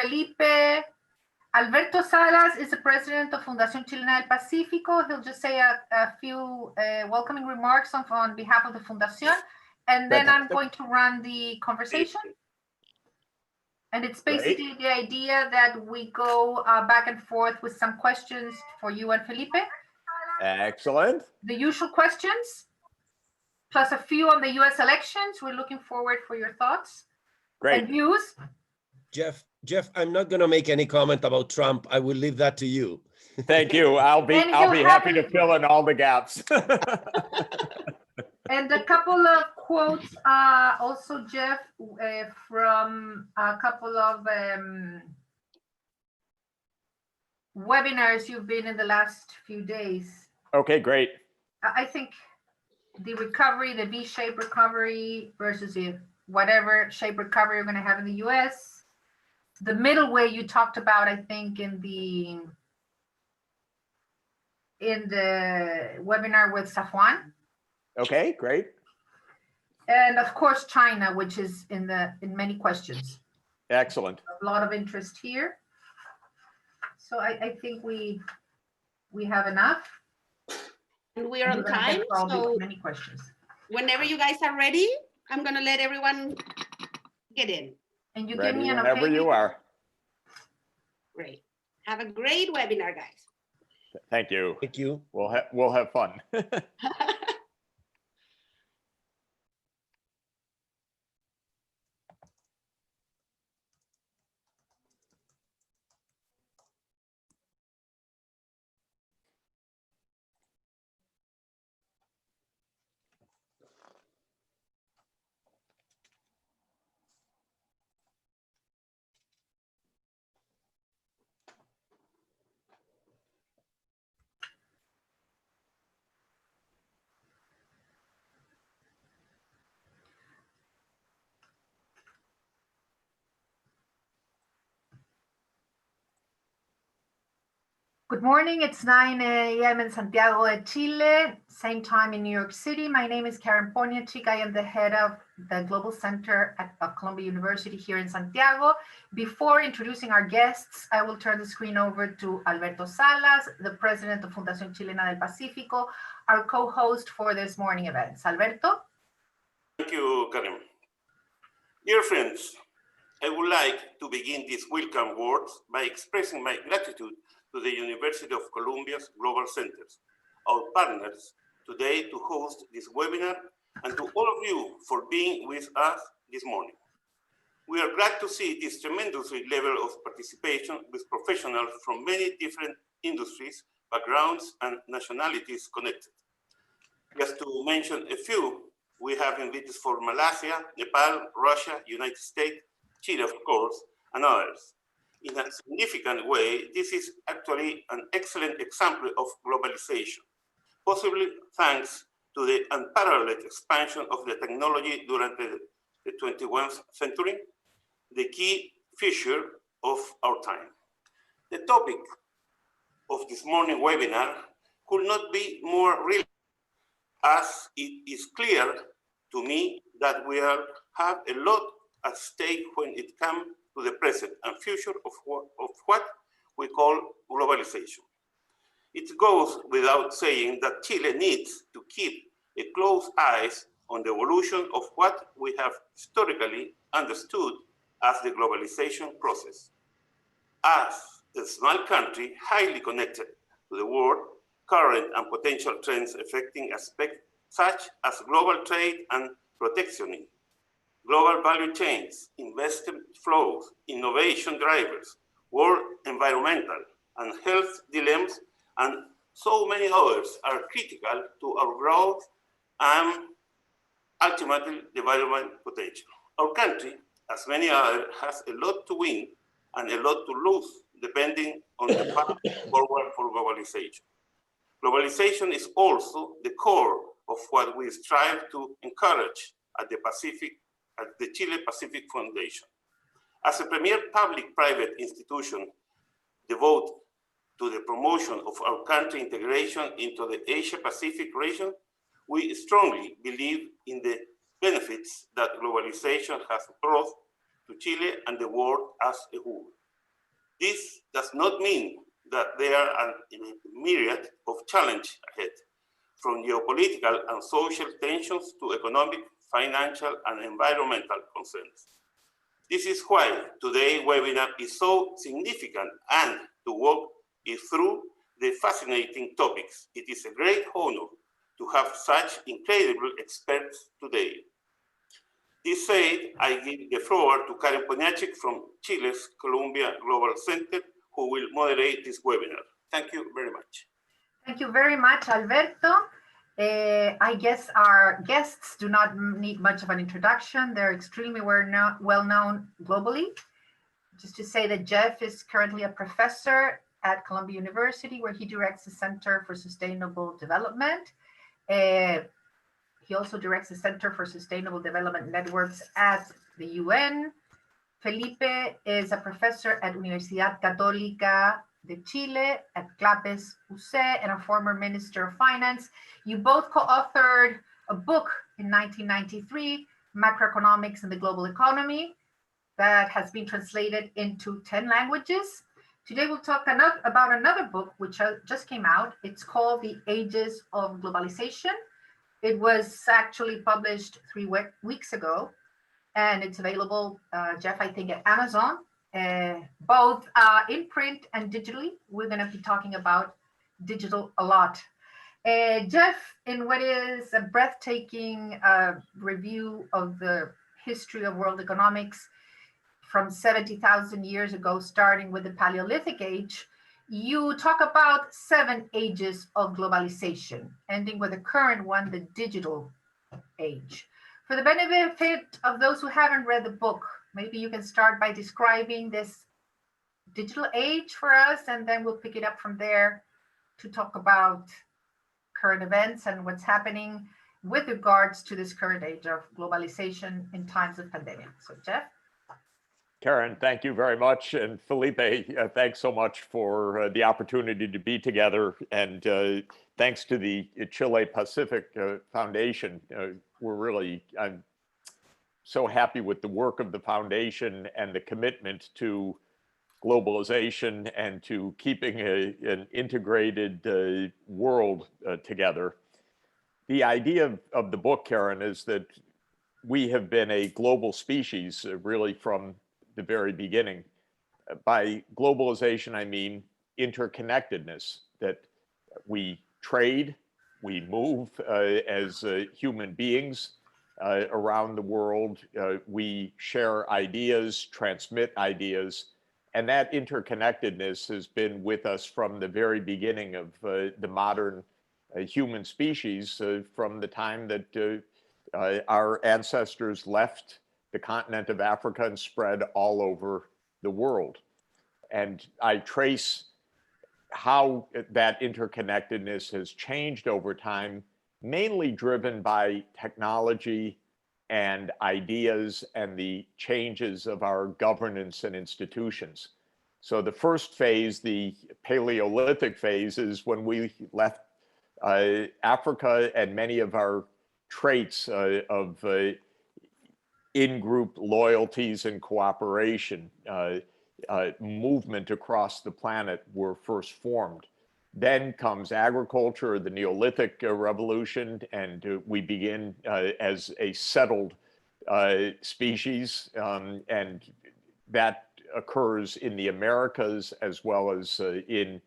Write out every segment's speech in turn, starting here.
Felipe. Alberto Salas is the president of Fundación Chilena del Pacífico. He'll just say a few welcoming remarks on behalf of the Fundación, and then I'm going to run the conversation. And it's basically the idea that we go back and forth with some questions for you and Felipe. Excellent. The usual questions, plus a few on the US elections. We're looking forward for your thoughts and views. Jeff, I'm not going to make any comment about Trump. I will leave that to you. Thank you. I'll be happy to fill in all the gaps. And a couple of quotes, also, Jeff, from a couple of webinars you've been in the last few days. Okay, great. I think the recovery, the V-shaped recovery versus the whatever shape recovery you're going to have in the US. The middle way you talked about, I think, in the webinar with Safwan. Okay, great. And of course, China, which is in many questions. Excellent. A lot of interest here. So I think we have enough. And we are on time. So many questions. Whenever you guys are ready, I'm going to let everyone get in. And you Ready give me an whenever okay? you are. Great. Have a great webinar, guys. Thank you. Thank you. We'll have fun. Good morning. It's 9 a.m. in Santiago de Chile, same time in New York City. My name is Karen Poniachik. I am the head of the Global Center at Columbia University here in Santiago. Before introducing our guests, I will turn the screen over to Alberto Salas, the president of Fundación Chilena del Pacífico, our co-host for this morning events. Alberto? Thank you, Karen. Dear friends, I would like to begin these welcome words by expressing my gratitude to the University of Columbia's Global Centers, our partners today to host this webinar, and to all of you for being with us this morning. We are glad to see this tremendous level of participation with professionals from many different industries, backgrounds, and nationalities connected. Just to mention a few, we have invitees for Malaysia, Nepal, Russia, United States, Chile, of course, and others. In a significant way, this is actually an excellent example of globalization, possibly thanks to the unparalleled expansion of the technology during the 21st century, the key feature of our time. The topic of this morning webinar could not be more relevant, as it is clear to me that we have a lot at stake when it comes to the present and future of what we call globalization. It goes without saying that Chile needs to keep a close eye on the evolution of what we have historically understood as the globalization process. As a small country highly connected to the world, current and potential trends affecting aspects such as global trade and protectionism, global value chains, investment flows, innovation drivers, world environmental and health dilemmas, and so many others are critical to our growth and ultimately development potential. Our country, as many others, has a lot to win and a lot to lose, depending on the path forward for globalization. Globalization is also the core of what we strive to encourage at the Chile Pacific Foundation. As a premier public-private institution devoted to the promotion of our country integration into the Asia-Pacific region, we strongly believe in the benefits that globalization has brought to Chile and the world as a whole. This does not mean that there are a myriad of challenges ahead, from geopolitical and social tensions to economic, financial, and environmental concerns. This is why today's webinar is so significant, and to walk it through the fascinating topics, it is a great honor to have such incredible experts today. This said, I give the floor to Karen Poniachik from Chile's Columbia Global Center, who will moderate this webinar. Thank you very much. Thank you very much, Alberto. I guess our guests do not need much of an introduction. They're extremely well known globally. Just to say that Jeff is currently a professor at Columbia University, where he directs the Center for Sustainable Development. He also directs the Center for Sustainable Development Networks at the UN. Felipe is a professor at Universidad Católica de Chile at Clapes UC and a former Minister of Finance. You both co-authored a book in 1993, Macroeconomics in the Global Economy, that has been translated into 10 languages. Today we'll talk about another book which just came out. It's called The Ages of Globalization. It was actually published 3 weeks ago, and it's available, Jeff, I think at Amazon, both in print and digitally. We're going to be talking about digital a lot. Jeff, in what is a breathtaking review of the history of world economics from 70,000 years ago, starting with the Paleolithic age, you talk about 7 ages of globalization, ending with the current one, the digital age. For the benefit of those who haven't read the book, maybe you can start by describing this digital age for us, and then we'll pick it up from there to talk about current events and what's happening with regards to this current age of globalization in times of pandemic. So Jeff? Karen, thank you very much. And Felipe, thanks so much for the opportunity to be together. And thanks to the Chile Pacific Foundation. I'm so happy with the work of the foundation and the commitment to globalization and to keeping an integrated world together. The idea of the book, Karen, is that we have been a global species really from the very beginning. By globalization, I mean interconnectedness, that we trade, we move as human beings around the world, we share ideas, transmit ideas, and that interconnectedness has been with us from the very beginning of the modern human species, from the time that our ancestors left the continent of Africa and spread all over the world. And I trace how that interconnectedness has changed over time, mainly driven by technology and ideas and the changes of our governance and institutions. So the first phase, the Paleolithic phase, is when we left Africa, and many of our traits of in-group loyalties and cooperation, movement across the planet were first formed. Then comes agriculture, the Neolithic revolution, and we begin as a settled species, and that occurs in the Americas as well as in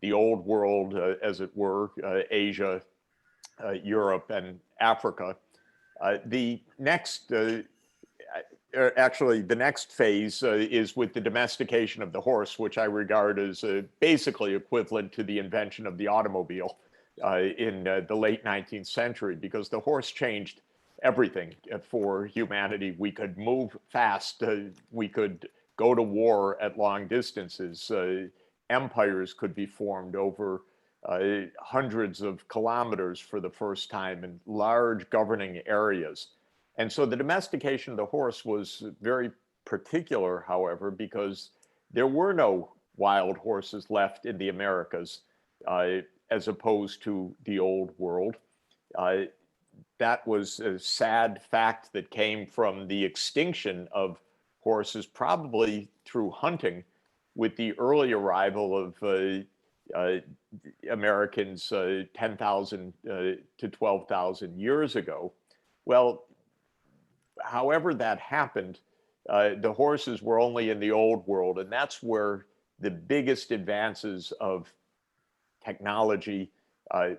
the old world, as it were, Asia, Europe, and Africa. The next phase is with the domestication of the horse, which I regard as basically equivalent to the invention of the automobile in the late 19th century, because the horse changed everything for humanity. We could move fast, we could go to war at long distances, empires could be formed over hundreds of kilometers for the first time in large governing areas. And so the domestication of the horse was very particular, however, because there were no wild horses left in the Americas, as opposed to the old world. That was a sad fact that came from the extinction of horses, probably through hunting, with the early arrival of Americans 10,000 to 12,000 years ago. Well, however that happened, the horses were only in the old world, and that's where the biggest advances of technology,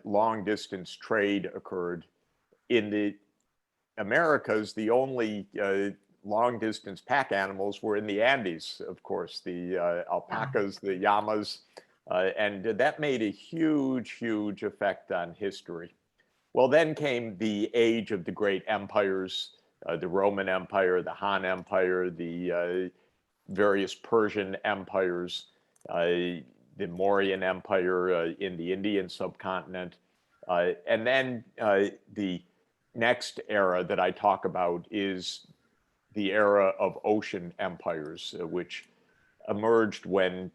long distance trade occurred. In the Americas, the only long distance pack animals were in the Andes, of course, the alpacas, the llamas, and that made a huge, huge effect on history. Well, then came the age of the great empires, the Roman Empire, the Han Empire, the various Persian empires, the Mauryan Empire in the Indian subcontinent. And then the next era that I talk about is the era of ocean empires, which emerged when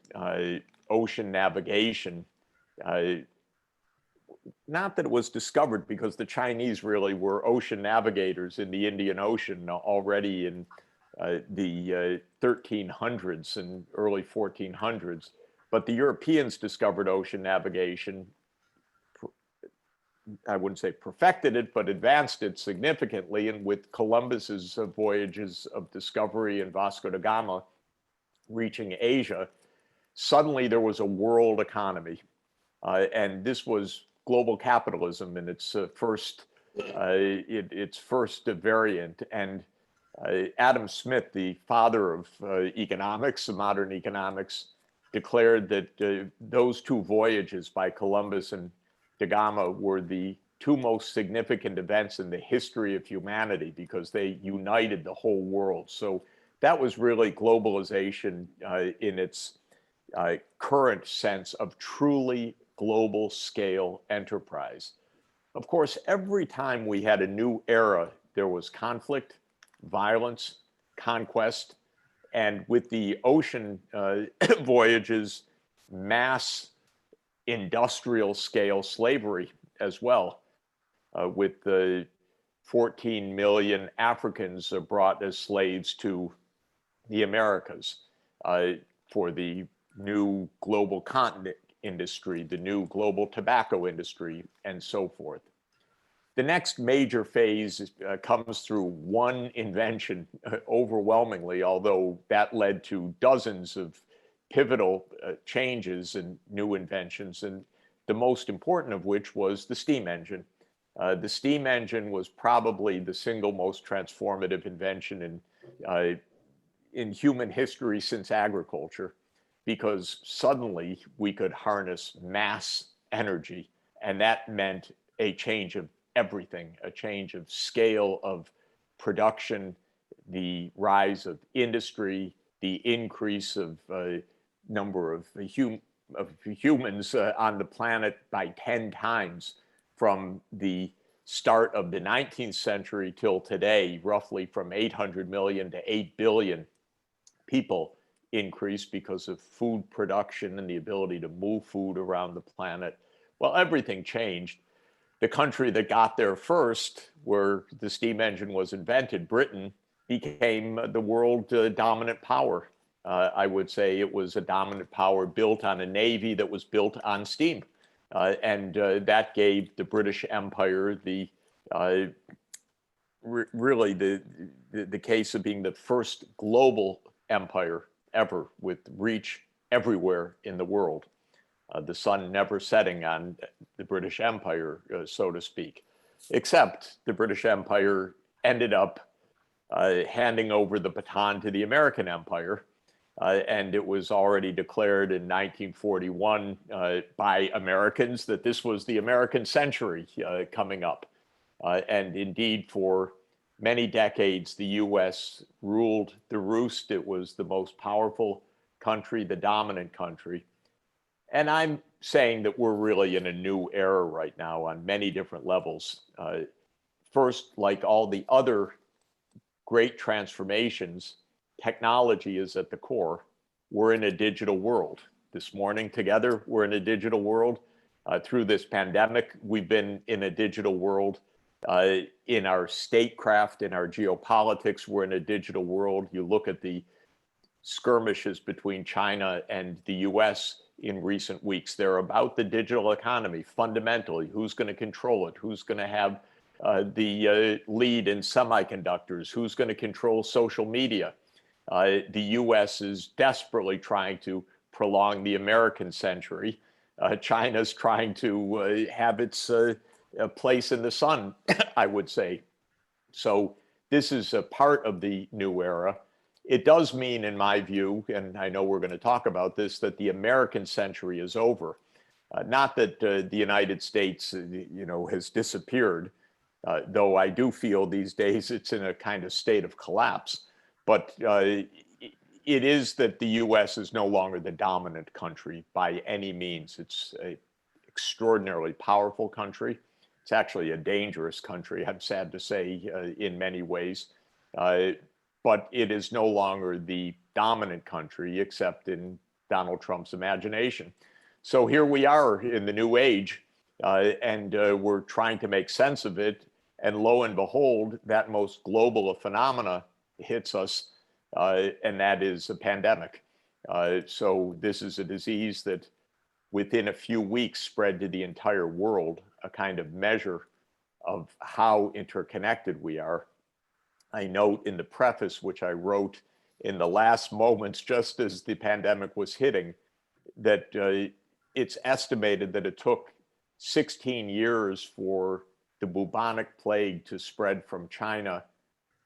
ocean navigation, not that it was discovered, because the Chinese really were ocean navigators in the Indian Ocean already in the 1300s and early 1400s. But the Europeans discovered ocean navigation. I wouldn't say perfected it, but advanced it significantly. And with Columbus's voyages of discovery and Vasco da Gama reaching Asia, suddenly there was a world economy. And this was global capitalism in its first variant. And Adam Smith, the father of economics, modern economics, declared that those two voyages by Columbus and da Gama were the two most significant events in the history of humanity, because they united the whole world. So that was really globalization in its current sense of truly global scale enterprise. Of course, every time we had a new era, there was conflict, violence, conquest, and with the ocean voyages, mass industrial scale slavery as well, with the 14 million Africans brought as slaves to the Americas for the new global continent industry, the new global tobacco industry, and so forth. The next major phase comes through one invention overwhelmingly, although that led to dozens of pivotal changes and new inventions, and the most important of which was the steam engine. The steam engine was probably the single most transformative invention in human history since agriculture, because suddenly we could harness mass energy, and that meant a change of everything, a change of scale of production, the rise of industry, the increase of number of humans on the planet by 10 times from the start of the 19th century till today, roughly from 800 million to 8 billion people increased because of food production and the ability to move food around the planet. Well, everything changed. The country that got there first, where the steam engine was invented, Britain, became the world dominant power. I would say it was a dominant power built on a navy that was built on steam. And that gave the British Empire really the case of being the first global empire ever, with reach everywhere in the world. The sun never setting on the British Empire, so to speak, except the British Empire ended up handing over the baton to the American Empire. And it was already declared in 1941 by Americans that this was the American century coming up. And indeed, for many decades, the US ruled the roost. It was the most powerful country, the dominant country. And I'm saying that we're really in a new era right now on many different levels. First, like all the other great transformations, technology is at the core. We're in a digital world. This morning together, we're in a digital world. Through this pandemic, we've been in a digital world. In our statecraft, in our geopolitics, we're in a digital world. You look at the skirmishes between China and the US in recent weeks. They're about the digital economy fundamentally. Who's going to control it? Who's going to have the lead in semiconductors? Who's going to control social media? The US is desperately trying to prolong the American century. China's trying to have its place in the sun, I would say. So this is a part of the new era. It does mean, in my view, and I know we're going to talk about this, that the American century is over. Not that the United States, has disappeared, though I do feel these days it's in a kind of state of collapse. But it is that the US is no longer the dominant country by any means. It's an extraordinarily powerful country. It's actually a dangerous country, I'm sad to say, in many ways. But it is no longer the dominant country, except in Donald Trump's imagination. So here we are in the new age, and we're trying to make sense of it. And lo and behold, that most global a phenomena hits us, and that is a pandemic. So this is a disease that within a few weeks spread to the entire world, a kind of measure of how interconnected we are. I note in the preface, which I wrote in the last moments, just as the pandemic was hitting, that it's estimated that it took 16 years for the bubonic plague to spread from China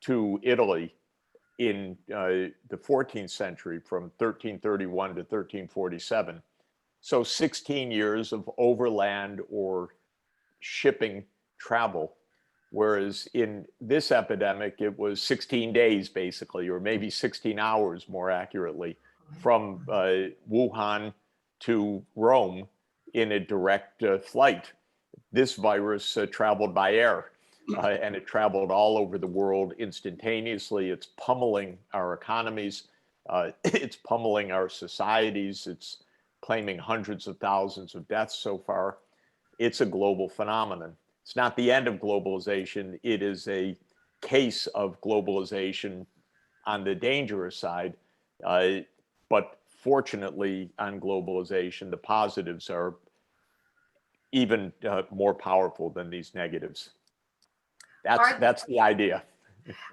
to Italy in the 14th century, from 1331 to 1347. So 16 years of overland or shipping travel. Whereas in this epidemic, it was 16 days, basically, or maybe 16 hours more accurately, from Wuhan to Rome in a direct flight. This virus traveled by air, and it traveled all over the world instantaneously. It's pummeling our economies. It's pummeling our societies. It's claiming hundreds of thousands of deaths so far. It's a global phenomenon. It's not the end of globalization. It is a case of globalization on the dangerous side. But fortunately, on globalization, the positives are even more powerful than these negatives. That's the idea.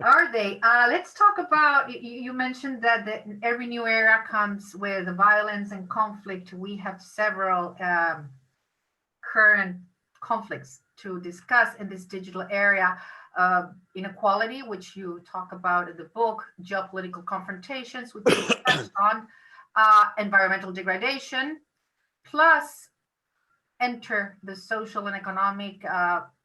Are they? Let's talk about, you mentioned that every new era comes with violence and conflict. We have several current conflicts to discuss in this digital area. Inequality, which you talk about in the book, geopolitical confrontations, which we touched on, environmental degradation, plus enter the social and economic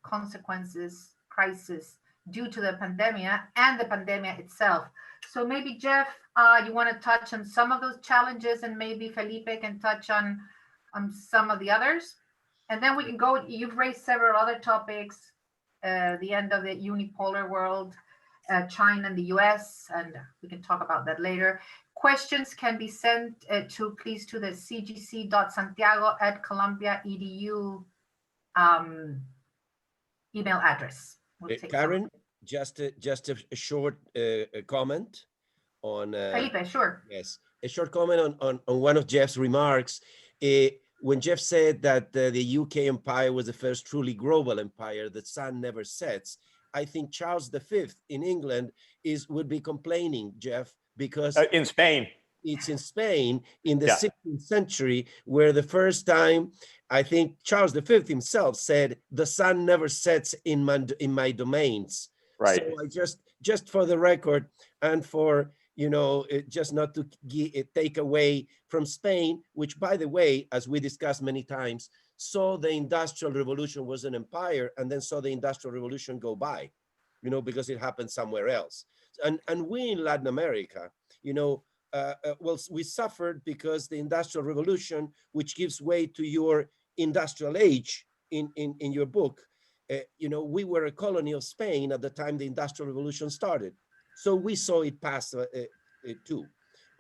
consequences, crisis due to the pandemic and the pandemic itself. So maybe Jeff, you want to touch on some of those challenges, and maybe Felipe can touch on some of the others, and then we can go. You've raised several other topics, the end of the unipolar world, China and the US, and we can talk about that later. Questions can be sent to the cgc.santiago@columbia.edu email address. We'll Karen, just a short comment on Felipe, sure. Yes, a short comment on one of Jeff's remarks. When Jeff said that the UK empire was the first truly global empire, the sun never sets, I think Charles V in England would be complaining, Jeff, because in Spain. It's in Spain in the 16th century, where the first time, I think Charles V himself said, "The sun never sets in my domains." Right. So I just for the record, and for just not to take away from Spain, which, by the way, as we discussed many times, saw the Industrial Revolution was an empire, and then saw the Industrial Revolution go by, because it happened somewhere else. And we in Latin America, well, we suffered because the Industrial Revolution, which gives way to your industrial age in your book, we were a colony of Spain at the time the Industrial Revolution started. So we saw it pass too.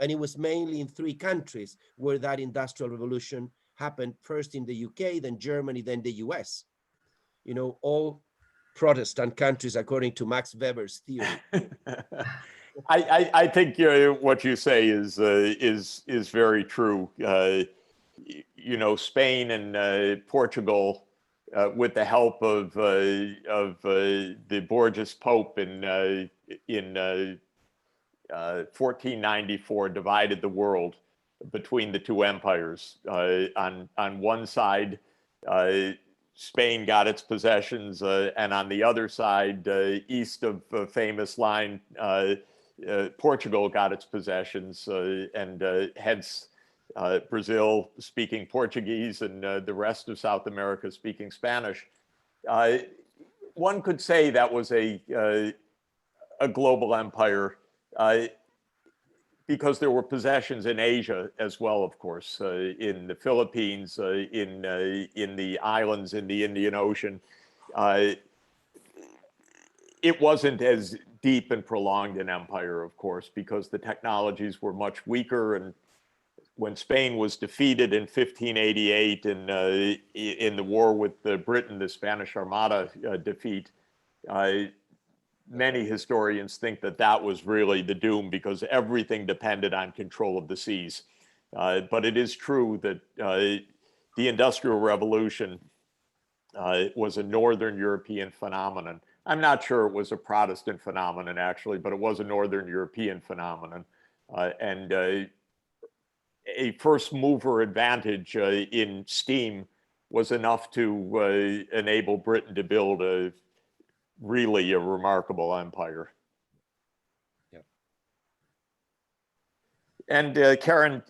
And it was mainly in 3 countries where that Industrial Revolution happened, first in the UK, then Germany, then the US. All Protestant countries, according to Max Weber's theory. I think what you say is very true. You know, Spain and Portugal, with the help of the Borgias Pope in 1494, divided the world between the two empires. On one side, Spain got its possessions, and on the other side, east of the famous line, Portugal got its possessions, and hence Brazil speaking Portuguese and the rest of South America speaking Spanish. One could say that was a global empire, because there were possessions in Asia as well, of course, in the Philippines, in the islands in the Indian Ocean. It wasn't as deep and prolonged an empire, of course, because the technologies were much weaker. And when Spain was defeated in 1588 in the war with Britain, the Spanish Armada defeat, many historians think that that was really the doom, because everything depended on control of the seas. But it is true that the Industrial Revolution was a Northern European phenomenon. I'm not sure it was a Protestant phenomenon, actually, but it was a Northern European phenomenon. And a first mover advantage in steam was enough to enable Britain to build really a remarkable empire. Yeah. And Karen,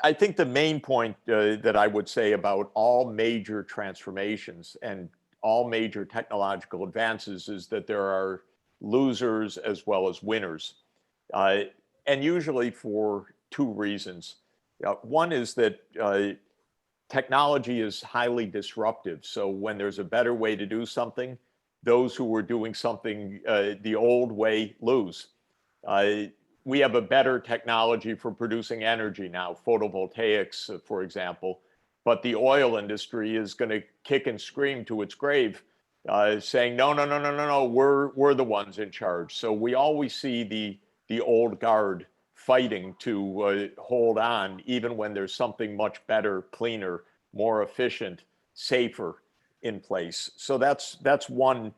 I think the main point that I would say about all major transformations and all major technological advances is that there are losers as well as winners, and usually for two reasons. One is that technology is highly disruptive. So when there's a better way to do something, those who were doing something the old way lose. We have a better technology for producing energy now, photovoltaics, for example, but the oil industry is going to kick and scream to its grave, saying, no, we're the ones in charge. So we always see the old guard fighting to hold on, even when there's something much better, cleaner, more efficient, safer in place. So that's one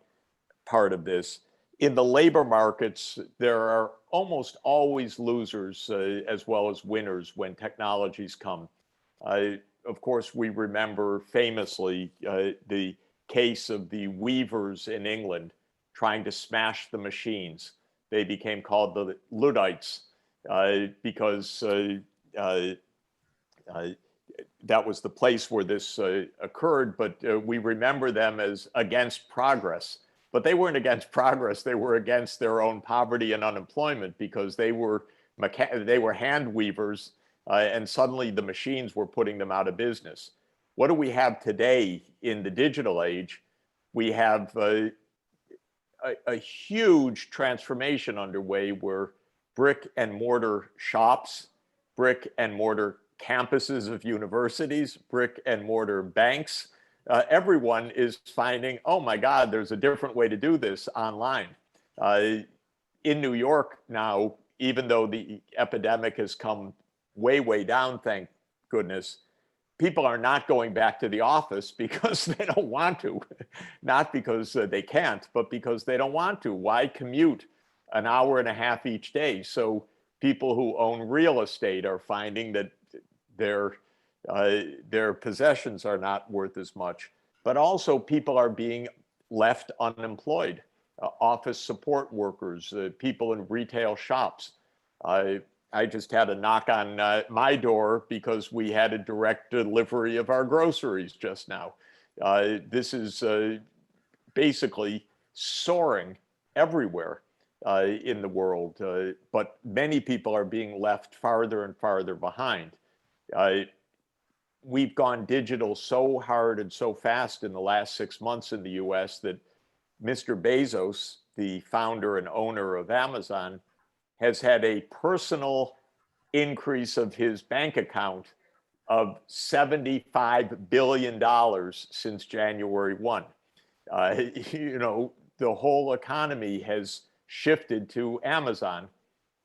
part of this. In the labor markets, there are almost always losers as well as winners when technologies come. Of course, we remember famously the case of the weavers in England trying to smash the machines. They became called the Luddites because that was the place where this occurred, but we remember them as against progress. But they weren't against progress, they were against their own poverty and unemployment, because they were hand weavers, and suddenly the machines were putting them out of business. What do we have today in the digital age? We have a huge transformation underway where brick and mortar shops, brick and mortar campuses of universities, brick and mortar banks, everyone is finding, oh my God, there's a different way to do this online. In New York now, even though the epidemic has come way down, thank goodness, people are not going back to the office because they don't want to. Not because they can't, but because they don't want to. Why commute an hour and a half each day? So people who own real estate are finding that their possessions are not worth as much, but also people are being left unemployed. Office support workers, people in retail shops. I just had a knock on my door because we had a direct delivery of our groceries just now. This is basically soaring everywhere in the world, but many people are being left farther and farther behind. We've gone digital so hard and so fast in the last 6 months in the US that Mr. Bezos, the founder and owner of Amazon, has had a personal increase of his bank account of $75 billion since January 1. You know, the whole economy has shifted to Amazon.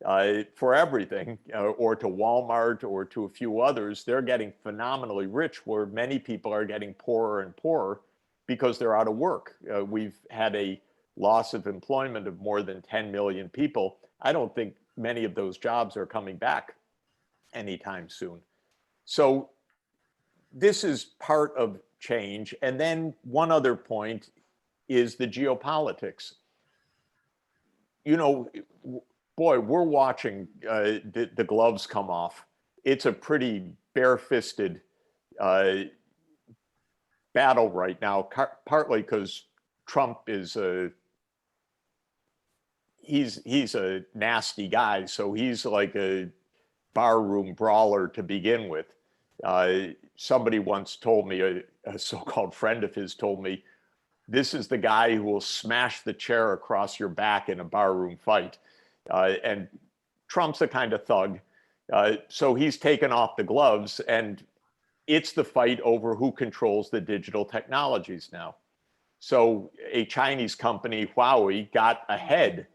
for everything, or to Walmart or to a few others, they're getting phenomenally rich, where many people are getting poorer and poorer because they're out of work. We've had a loss of employment of more than 10 million people. I don't think many of those jobs are coming back anytime soon. So this is part of change. And then one other point is the geopolitics. You know, boy, we're watching the gloves come off. It's a pretty bare-fisted battle right now, partly because Trump is he's a nasty guy, so he's like a barroom brawler to begin with. Somebody once told me, a so-called friend of his told me, this is the guy who will smash the chair across your back in a barroom fight. And Trump's a kind of thug. So he's taken off the gloves, and it's the fight over who controls the digital technologies now. So a Chinese company, Huawei, got ahead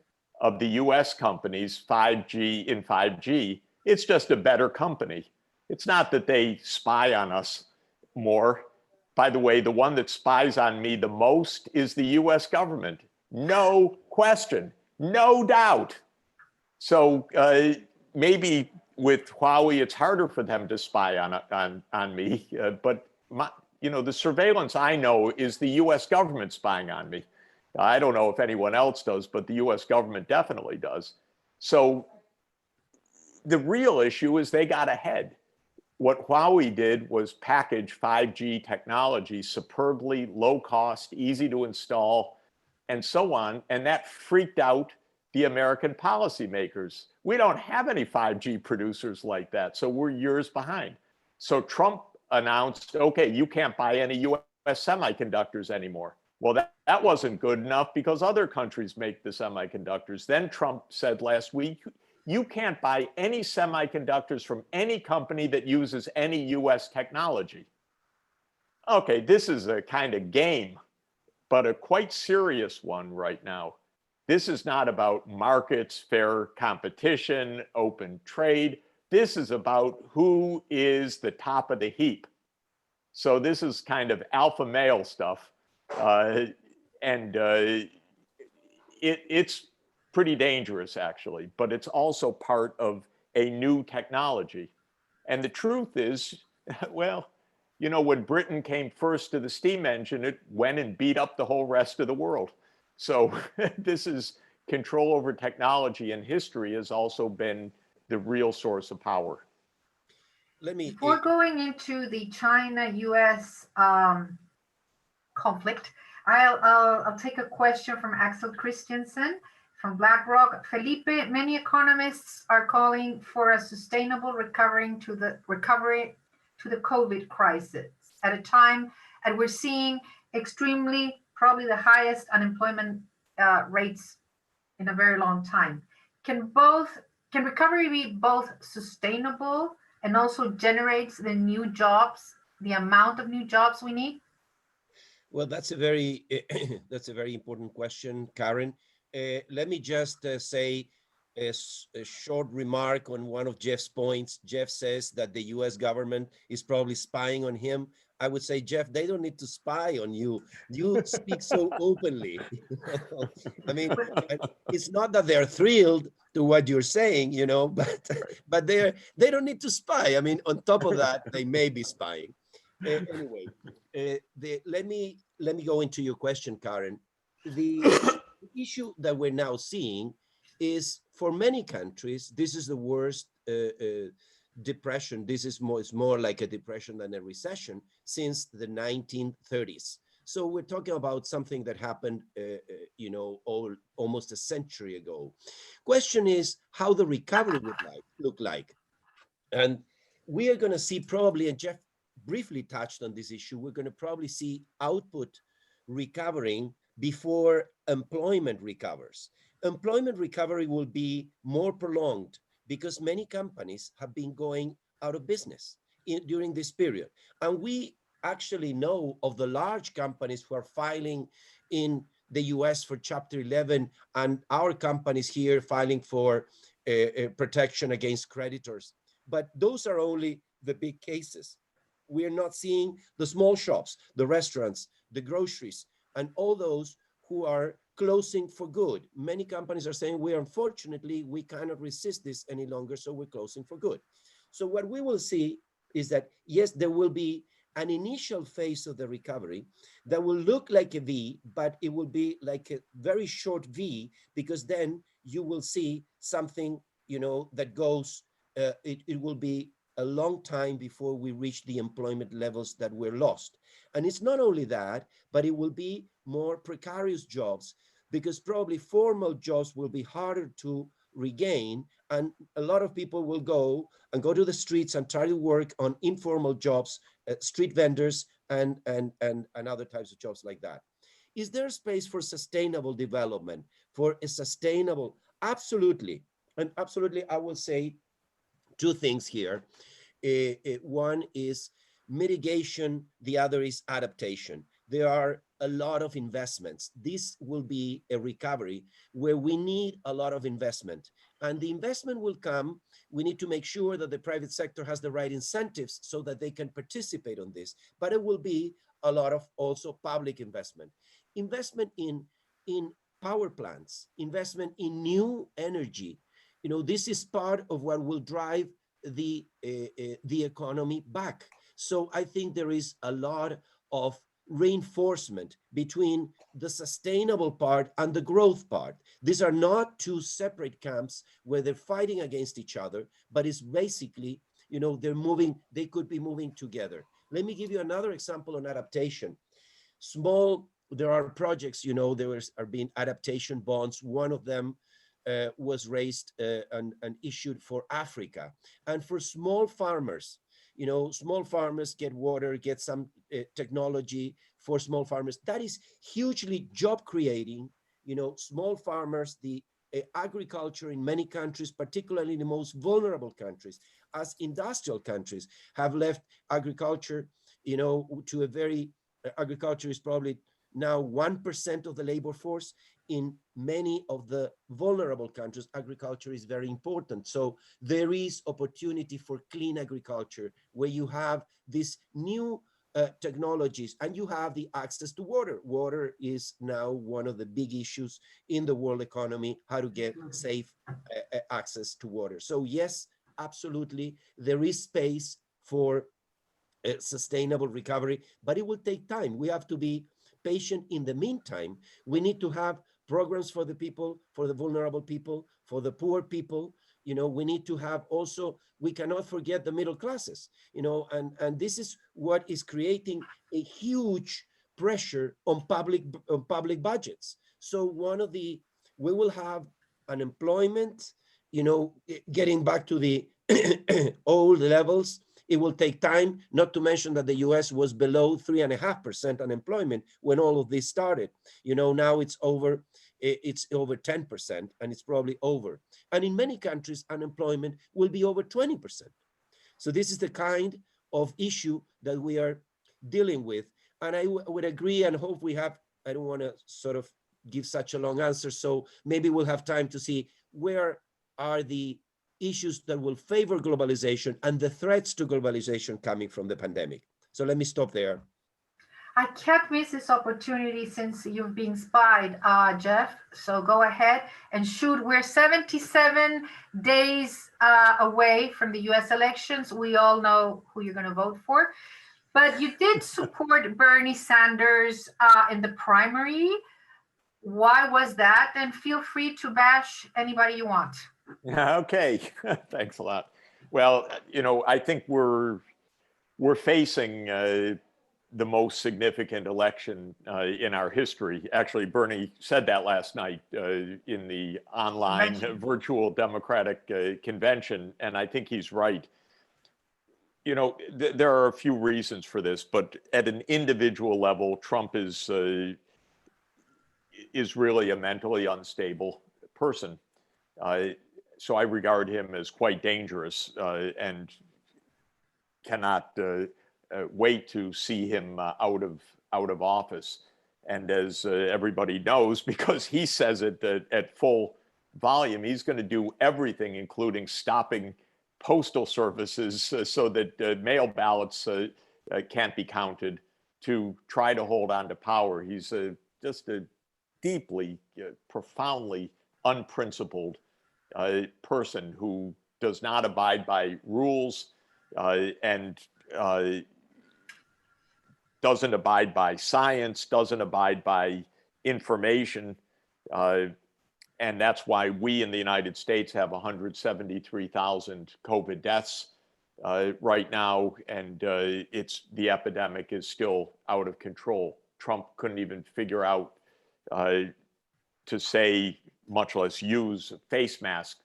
of the US companies 5G in 5G. It's just a better company. It's not that they spy on us more. By the way, the one that spies on me the most is the US government. No question, no doubt. So maybe with Huawei, it's harder for them to spy on me. But the surveillance I know is the US government spying on me. I don't know if anyone else does, but the US government definitely does. So the real issue is they got ahead. What Huawei did was package 5G technology superbly, low cost, easy to install, and so on. And that freaked out the American policymakers. We don't have any 5G producers like that, so we're years behind. So Trump announced, okay, you can't buy any US semiconductors anymore. Well, that wasn't good enough because other countries make the semiconductors. Then Trump said last week, you can't buy any semiconductors from any company that uses any US technology. Okay, this is a kind of game, but a quite serious one right now. This is not about markets, fair competition, open trade. This is about who is the top of the heap. So this is kind of alpha male stuff. It's pretty dangerous, actually, but it's also part of a new technology. And the truth is, well, when Britain came first to the steam engine, it went and beat up the whole rest of the world. So this is control over technology, and history has also been the real source of power. Before going into the China-US conflict, I'll take a question from Axel Christensen from BlackRock. Felipe, many economists are calling for a sustainable recovery to the COVID crisis at a time, and we're seeing probably the highest unemployment rates in a very long time. Can recovery be both sustainable and also generates the new jobs, the amount of new jobs we need? Well, that's a very important question, Karen. Let me just say a short remark on one of Jeff's points. Jeff says that the US government is probably spying on him. I would say, Jeff, they don't need to spy on you. You speak so openly. I mean, it's not that they're thrilled to what you're saying, but they don't need to spy. I mean, on top of that, they may be spying. Anyway, let me go into your question, Karen. The issue that we're now seeing is, for many countries, this is the worst depression. This is more like a depression than a recession since the 1930s. So we're talking about something that happened, almost a century ago. Question is how the recovery would look like. And we are going to see probably, and Jeff briefly touched on this issue, we're going to probably see output recovering before employment recovers. Employment recovery will be more prolonged because many companies have been going out of business during this period. And we actually know of the large companies who are filing in the US for Chapter 11, and our companies here filing for protection against creditors. But those are only the big cases. We are not seeing the small shops, the restaurants, the groceries, and all those who are closing for good. Many companies are saying, unfortunately, we cannot resist this any longer, so we're closing for good. So what we will see is that, yes, there will be an initial phase of the recovery that will look like a V, but it will be like a very short V, because then you will see something, that goes, it will be a long time before we reach the employment levels that were lost. And it's not only that, but it will be more precarious jobs, because probably formal jobs will be harder to regain, and a lot of people will go to the streets and try to work on informal jobs, street vendors and other types of jobs like that. Is there space for sustainable development, for a sustainable? Absolutely. And absolutely, I will say two things here. One is mitigation, the other is adaptation. There are a lot of investments. This will be a recovery where we need a lot of investment. And the investment will come. We need to make sure that the private sector has the right incentives so that they can participate on this. But it will be a lot of also public investment. Investment in power plants, investment in new energy. This is part of what will drive the economy back. So I think there is a lot of reinforcement between the sustainable part and the growth part. These are not two separate camps where they're fighting against each other, but it's basically, they could be moving together. Let me give you another example on adaptation. There are projects, there are being adaptation bonds. One of them was raised and issued for Africa. And for small farmers, small farmers get water, get some technology for small farmers. That is hugely job creating. Small farmers, the agriculture in many countries, particularly in the most vulnerable countries, as industrial countries, have left agriculture, to a very, agriculture is probably now 1% of the labor force. In many of the vulnerable countries, agriculture is very important. So there is opportunity for clean agriculture, where you have these new technologies and you have the access to water. Water is now one of the big issues in the world economy, how to get safe access to water. So yes, absolutely, there is space for sustainable recovery, but it will take time. We have to be patient. In the meantime, we need to have programs for the people, for the vulnerable people, for the poor people. We need to have also, we cannot forget the middle classes, and this is what is creating a huge pressure on public budgets. So we will have unemployment, getting back to the old levels. It will take time, not to mention that the US was below 3.5% unemployment when all of this started. Now it's over 10%, and it's probably over. And in many countries, unemployment will be over 20%. So this is the kind of issue that we are dealing with. And I would agree and hope we have, I don't want to sort of give such a long answer, so maybe we'll have time to see where are the issues that will favor globalization and the threats to globalization coming from the pandemic. So let me stop there. I can't miss this opportunity since you've been spied, Jeff. So go ahead and shoot. We're 77 days away from the US elections. We all know who you're going to vote for. But you did support Bernie Sanders in the primary. Why was that? And feel free to bash anybody you want. Okay, thanks a lot. Well, I think we're facing the most significant election in our history. Actually, Bernie said that last night in the online virtual Democratic convention, and I think he's right. There are a few reasons for this, but at an individual level, Trump is really a mentally unstable person. So I regard him as quite dangerous and cannot wait to see him out of office. And as everybody knows, because he says it at full volume, he's going to do everything, including stopping postal services so that mail ballots can't be counted, to try to hold on to power. He's just a deeply, profoundly unprincipled person who does not abide by rules and doesn't abide by science, doesn't abide by information. And that's why we in the United States have 173,000 COVID deaths right now, and the epidemic is still out of control. Trump couldn't even figure out to say, much less use, a face mask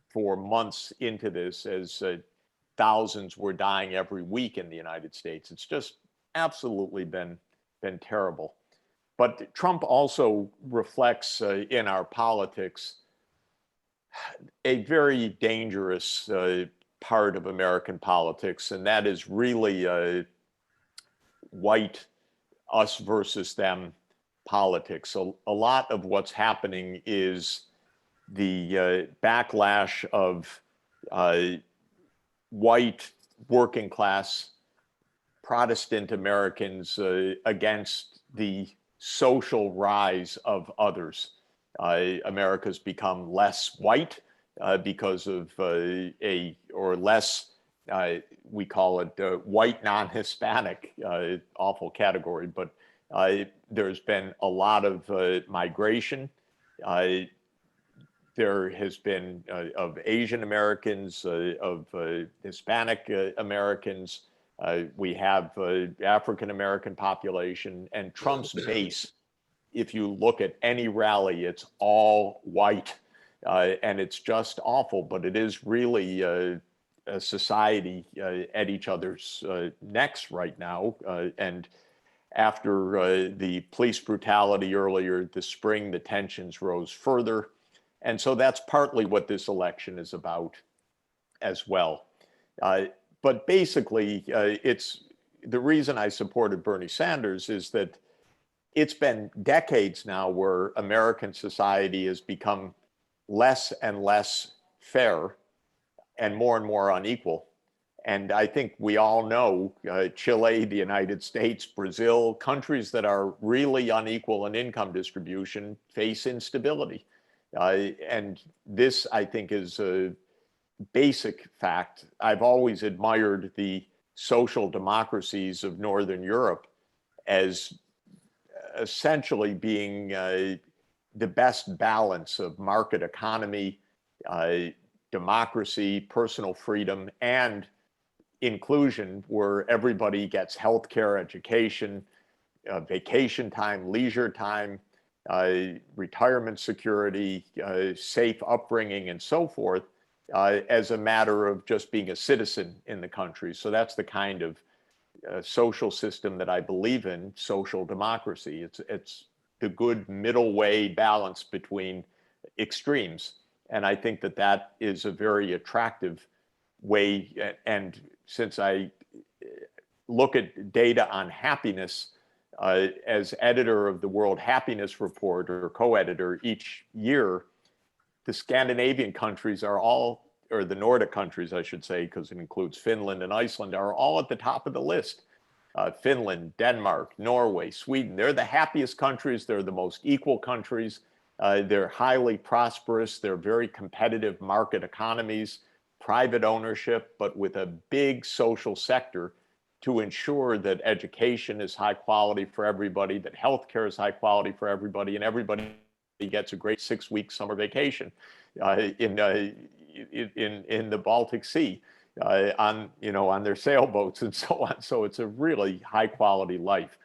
for months into this, as thousands were dying every week in the United States. It's just absolutely been terrible. But Trump also reflects in our politics a very dangerous part of American politics, and that is really white us versus them politics. So a lot of what's happening is the backlash of white working class Protestant Americans against the social rise of others. America's become less white because of less, we call it white non-Hispanic, awful category, but there's been a lot of migration. There has been of Asian Americans, of Hispanic Americans. We have African American population, and Trump's base, if you look at any rally, it's all white. And it's just awful, but it is really a society at each other's necks right now. And after the police brutality earlier this spring, the tensions rose further. And so that's partly what this election is about as well. But basically, it's the reason I supported Bernie Sanders is that it's been decades now where American society has become less and less fair and more unequal. And I think we all know Chile, the United States, Brazil, countries that are really unequal in income distribution face instability. And this, I think, is a basic fact. I've always admired the social democracies of Northern Europe as essentially being the best balance of market economy, democracy, personal freedom, and inclusion, where everybody gets healthcare, education, vacation time, leisure time, retirement security, safe upbringing, and so forth, as a matter of just being a citizen in the country. So that's the kind of social system that I believe in, social democracy. It's the good middle way balance between extremes. And I think that that is a very attractive way. And since I look at data on happiness, as editor of the World Happiness Report, or co-editor each year, the Scandinavian countries are all, or the Nordic countries, I should say, because it includes Finland and Iceland, are all at the top of the list. Finland, Denmark, Norway, Sweden, they're the happiest countries. They're the most equal countries. They're highly prosperous. They're very competitive market economies, private ownership, but with a big social sector to ensure that education is high quality for everybody, that healthcare is high quality for everybody, and everybody gets a great 6-week summer vacation in the Baltic Sea on their sailboats and so on. So it's a really high quality life.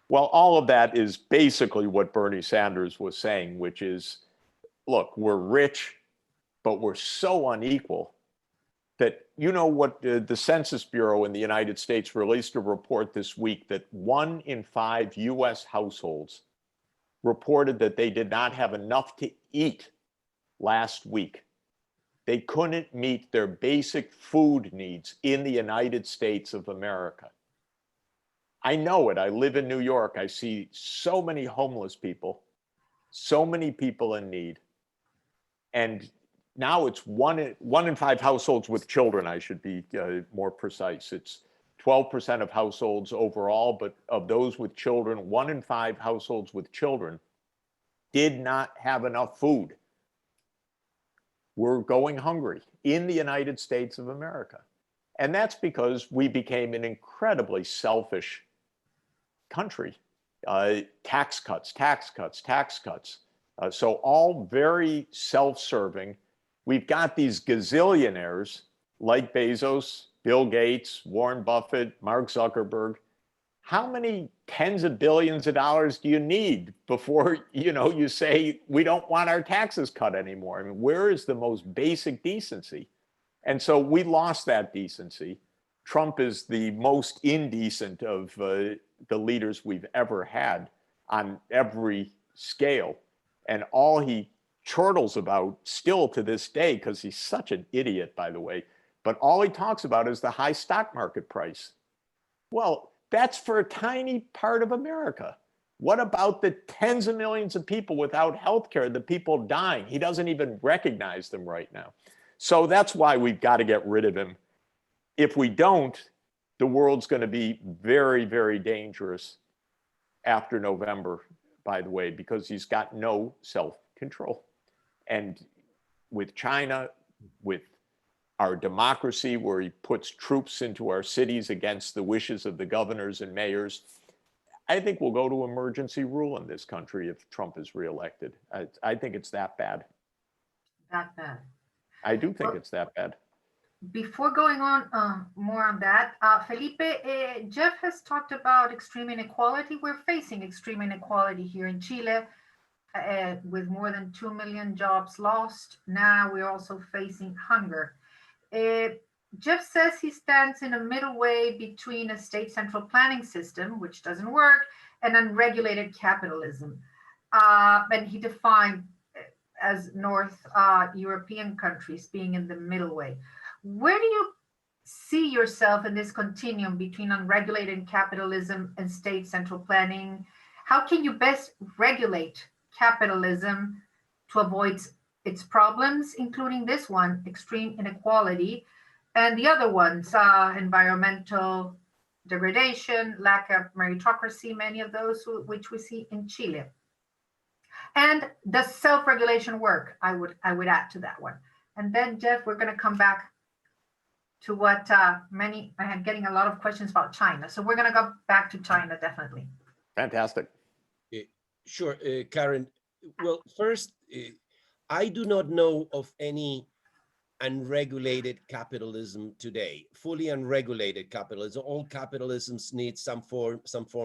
Well, all of that is basically what Bernie Sanders was saying, which is, look, we're rich, but we're so unequal that, what the Census Bureau in the United States released a report this week that 1 in 5 US households reported that they did not have enough to eat last week. They couldn't meet their basic food needs in the United States of America. I know it. I live in New York. I see so many homeless people, so many people in need. And now it's one in 5 households with children, I should be more precise. It's 12% of households overall, but of those with children, 1 in 5 households with children did not have enough food. We're going hungry in the United States of America. And that's because we became an incredibly selfish country. Tax cuts, tax cuts, tax cuts. So all very self-serving. We've got these gazillionaires like Bezos, Bill Gates, Warren Buffett, Mark Zuckerberg. How many tens of billions of dollars do you need before you say we don't want our taxes cut anymore? I mean, where is the most basic decency? And so we lost that decency. Trump is the most indecent of the leaders we've ever had on every scale. And all he chortles about still to this day, because he's such an idiot, by the way, but all he talks about is the high stock market price. Well, that's for a tiny part of America. What about the tens of millions of people without health care, the people dying? He doesn't even recognize them right now. So that's why we've got to get rid of him. If we don't, the world's going to be very, very dangerous after November, by the way, because he's got no self-control. And with China, with our democracy, where he puts troops into our cities against the wishes of the governors and mayors, I think we'll go to emergency rule in this country if Trump is reelected. I think it's that bad. That bad. I do think it's that bad. Before going on more on that, Felipe, Jeff has talked about extreme inequality. We're facing extreme inequality here in Chile with more than 2 million jobs lost. Now we're also facing hunger. Jeff says he stands in a middle way between a state central planning system, which doesn't work, and unregulated capitalism. And he defined as North European countries being in the middle way. Where do you see yourself in this continuum between unregulated capitalism and state central planning? How can you best regulate capitalism to avoid its problems, including this one, extreme inequality, and the other ones, environmental degradation, lack of meritocracy, many of those which we see in Chile? And does self-regulation work? I would add to that one. And then, Jeff, we're going to come back to what I am getting a lot of questions about China. So we're going to go back to China, definitely. Fantastic. Sure, Karen. Well, first, I do not know of any unregulated capitalism today, fully unregulated capitalism. All capitalisms need some form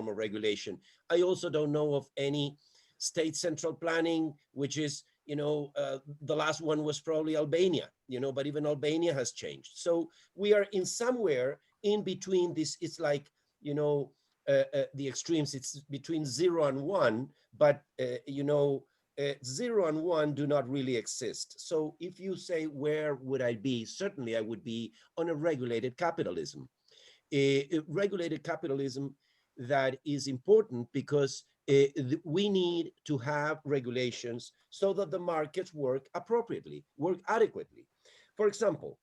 of regulation. I also don't know of any state central planning, which is, the last one was probably Albania, but even Albania has changed. So we are in somewhere in between this. It's like, the extremes. It's between 0 and 1, but 0 and 1 do not really exist. So if you say, where would I be? Certainly I would be on a regulated capitalism. A regulated capitalism that is important because we need to have regulations so that the markets work appropriately, work adequately. For example,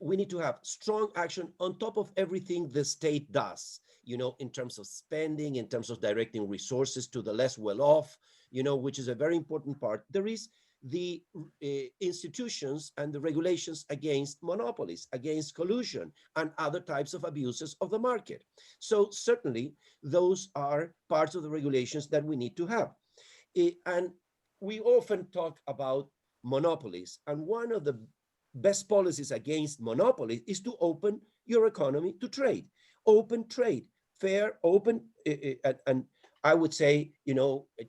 we need to have strong action on top of everything the state does, in terms of spending, in terms of directing resources to the less well-off, which is a very important part. There is the institutions and the regulations against monopolies, against collusion, and other types of abuses of the market. So certainly those are parts of the regulations that we need to have. And we often talk about monopolies, and one of the best policies against monopoly is to open your economy to trade, open trade, fair, open, and I would say,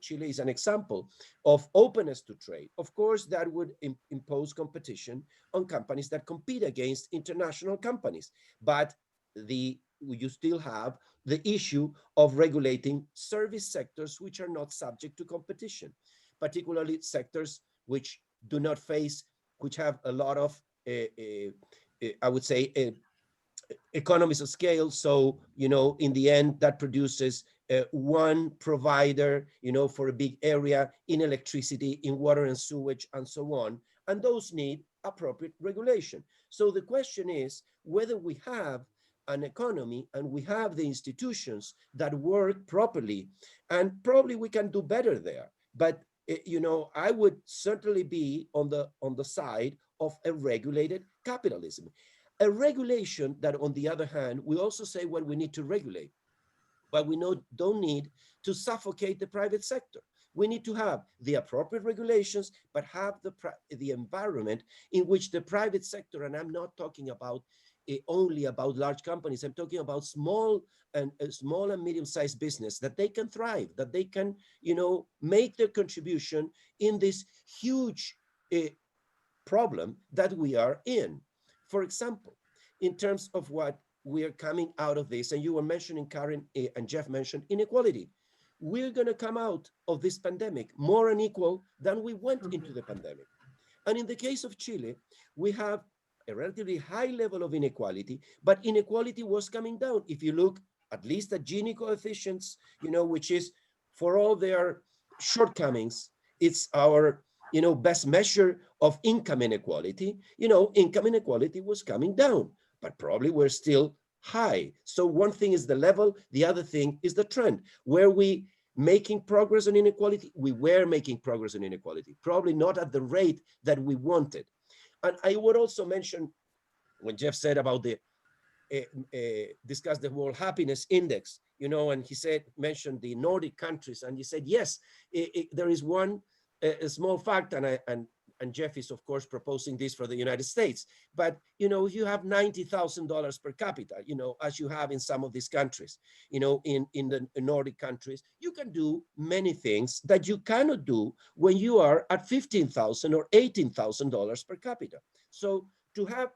Chile is an example of openness to trade. Of course, that would impose competition on companies that compete against international companies, but you still have the issue of regulating service sectors which are not subject to competition, particularly sectors which do not face, which have a lot of, I would say, economies of scale. So, in the end, that produces one provider, for a big area in electricity, in water and sewage, and so on. And those need appropriate regulation. So the question is whether we have an economy and we have the institutions that work properly, and probably we can do better there. But I would certainly be on the side of a regulated capitalism. A regulation that, on the other hand, we also say, well, we need to regulate, but we don't need to suffocate the private sector. We need to have the appropriate regulations, but have the environment in which the private sector, and I'm not talking about only about large companies, I'm talking about small and medium-sized business, that they can thrive, that they can, make their contribution in this huge problem that we are in. For example, in terms of what we are coming out of this, and you were mentioning, Karen, and Jeff mentioned inequality. We're going to come out of this pandemic more unequal than we went into the pandemic. And in the case of Chile, we have a relatively high level of inequality, but inequality was coming down. If you look at least at Gini coefficients, which is, for all their shortcomings, it's our best measure of income inequality. Income inequality was coming down, but probably we're still high. So one thing is the level, the other thing is the trend. Were we making progress on inequality? We were making progress on inequality, probably not at the rate that we wanted. And I would also mention, when Jeff said about the discuss the World Happiness Index, and he mentioned the Nordic countries, and he said, yes, there is one a small fact, and Jeff is, of course, proposing this for the United States, but, you have $90,000 per capita, as you have in some of these countries, in the Nordic countries, you can do many things that you cannot do when you are at $15,000 or $18,000 per capita. So to have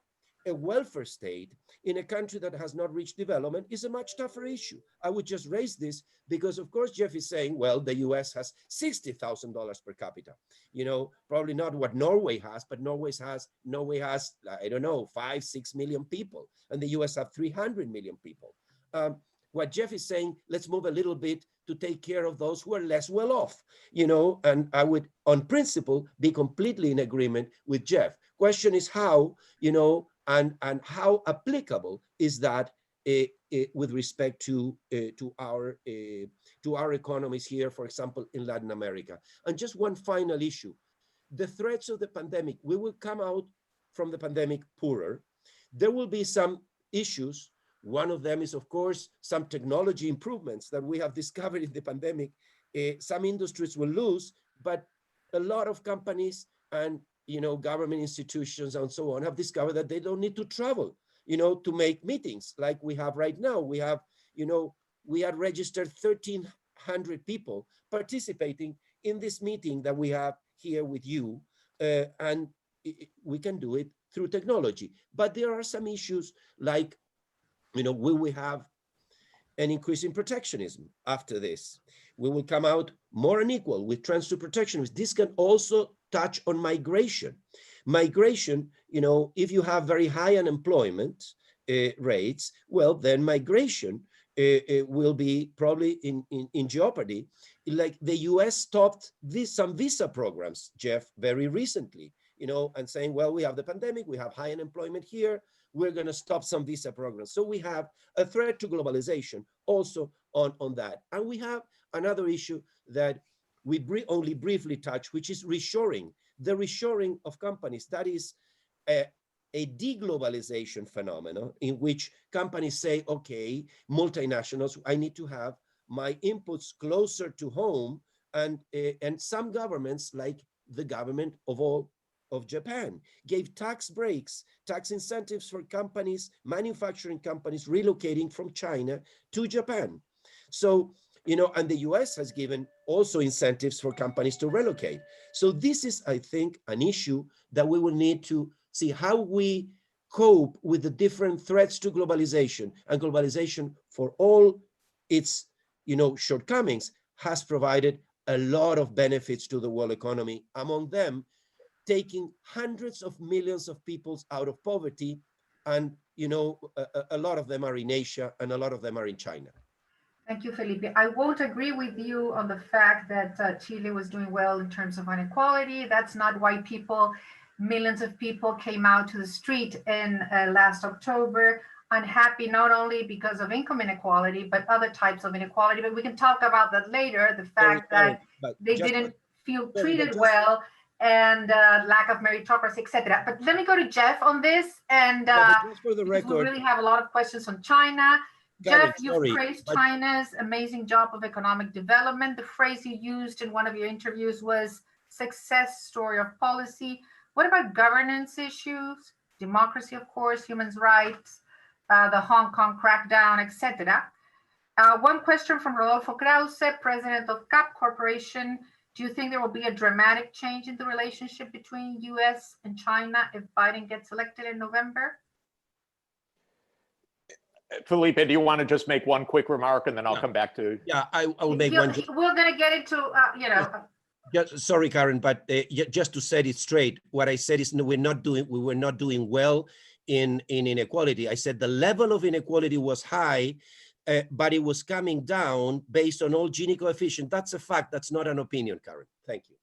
a welfare state in a country that has not reached development is a much tougher issue. I would just raise this because, of course, Jeff is saying, well, the US has $60,000 per capita. Probably not what Norway has, but Norway has, I don't know, 5-6 million people, and the US have 300 million people. What Jeff is saying, let's move a little bit to take care of those who are less well off, and I would, on principle, be completely in agreement with Jeff. Question is how, and how applicable is that with respect to our economies here, for example, in Latin America. And just one final issue, the threats of the pandemic. We will come out from the pandemic poorer. There will be some issues. One of them is, of course, some technology improvements that we have discovered in the pandemic. Some industries will lose, but a lot of companies and government institutions and so on have discovered that they don't need to travel, to make meetings like we have right now. We have, we had registered 1,300 people participating in this meeting that we have here with you, and we can do it through technology. But there are some issues like, will we have an increase in protectionism after this? We will come out more unequal with trends to protectionism. This can also touch on migration. Migration, if you have very high unemployment rates, well, then migration will be probably in jeopardy. Like the US stopped some visa programs, Jeff, very recently, and saying, well, we have the pandemic, we have high unemployment here, we're going to stop some visa programs. So we have a threat to globalization also on that. And we have another issue that we only briefly touch, which is reshoring. The reshoring of companies, that is a deglobalization phenomenon in which companies say, okay, multinationals, I need to have my inputs closer to home. And some governments, like the government of Japan, gave tax breaks, tax incentives for companies, manufacturing companies relocating from China to Japan. So, and the US has given also incentives for companies to relocate. So this is, I think, an issue that we will need to see how we cope with the different threats to globalization. And globalization, for all its, shortcomings, has provided a lot of benefits to the world economy. Among them, taking hundreds of millions of people out of poverty. And, a lot of them are in Asia and a lot of them are in China. Thank you, Felipe. I won't agree with you on the fact that Chile was doing well in terms of inequality. That's not why millions of people came out to the street in last October, unhappy not only because of income inequality, but other types of inequality. But we can talk about that later, the fact that they didn't feel treated well and lack of meritocracy, etc. But let me go to Jeff on this, and just for the because we record, really have a lot of questions on China. Karen, Jeff, you've praised China's amazing job of economic development. The phrase you used in one of your interviews was success story of policy. What about governance issues, democracy, of course, human rights, the Hong Kong crackdown, etc.? One question from Rodolfo Krause, president of CAP Corporation. Do you think there will be a dramatic change in the relationship between US and China if Biden gets elected in November? Felipe, do you want to just make one quick remark and then I'll come back to? Yeah, I will make one. We're going to get into, Sorry, Karen, but just to set it straight, what I said is no, we were not doing well in inequality. I said the level of inequality was high, but it was coming down based on all Gini coefficient. That's a fact. That's not an opinion, Karen. Thank you.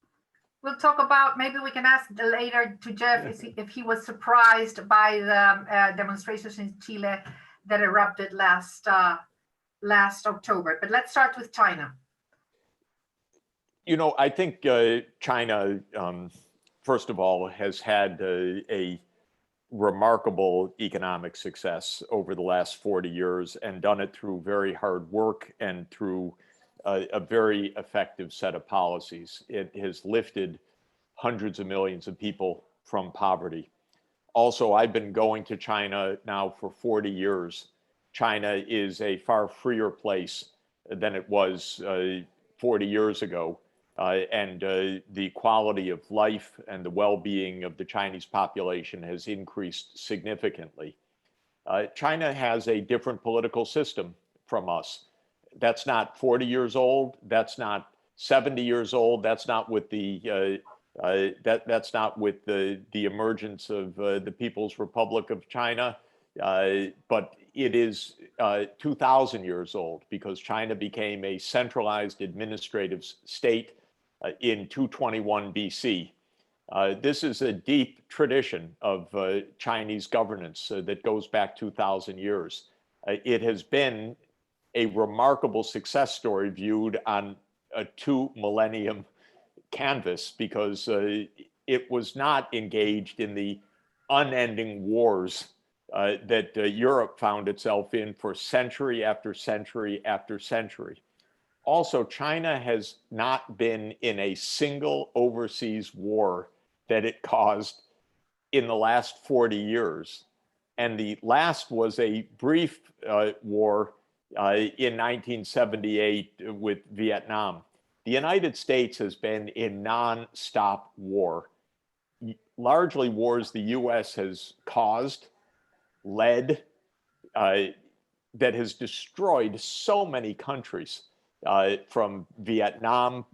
We'll talk about, maybe we can ask later to Jeff if he was surprised by the demonstrations in Chile that erupted last October. But let's start with China. You know, I think China, first of all, has had a remarkable economic success over the last 40 years and done it through very hard work and through a very effective set of policies. It has lifted hundreds of millions of people from poverty. Also, I've been going to China now for 40 years. China is a far freer place than it was 40 years ago. And the quality of life and the well-being of the Chinese population has increased significantly. China has a different political system from us. That's not 40 years old. That's not 70 years old. That's not with the that's not with the emergence of the People's Republic of China, but it is 2,000 years old because China became a centralized administrative state in 221 BC. This is a deep tradition of Chinese governance that goes back 2,000 years. It has been a remarkable success story viewed on a 2-millennium canvas because it was not engaged in the unending wars that Europe found itself in for century after century after century. Also, China has not been in a single overseas war that it caused in the last 40 years. And the last was a brief war in 1978 with Vietnam. The United States has been in non-stop war, largely wars the US has caused, led, that has destroyed so many countries. From Vietnam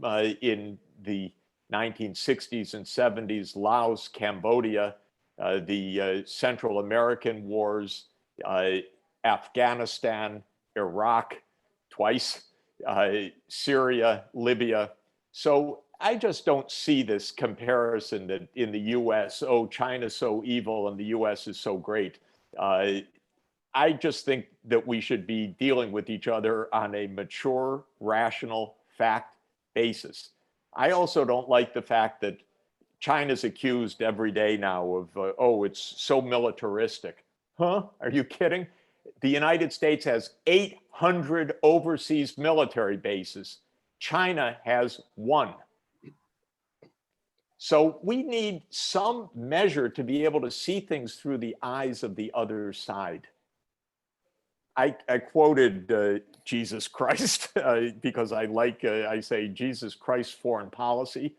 in the 1960s and 70s, Laos, Cambodia, the Central American wars, Afghanistan, Iraq, twice, Syria, Libya. So I just don't see this comparison that in the US, oh, China's so evil and the US is so great. I just think that we should be dealing with each other on a mature, rational, fact basis. I also don't like the fact that China's accused every day now of, oh, it's so militaristic. Huh? Are you kidding? The United States has 800 overseas military bases. China has 1. So we need some measure to be able to see things through the eyes of the other side. I quoted Jesus Christ because I say Jesus Christ foreign policy.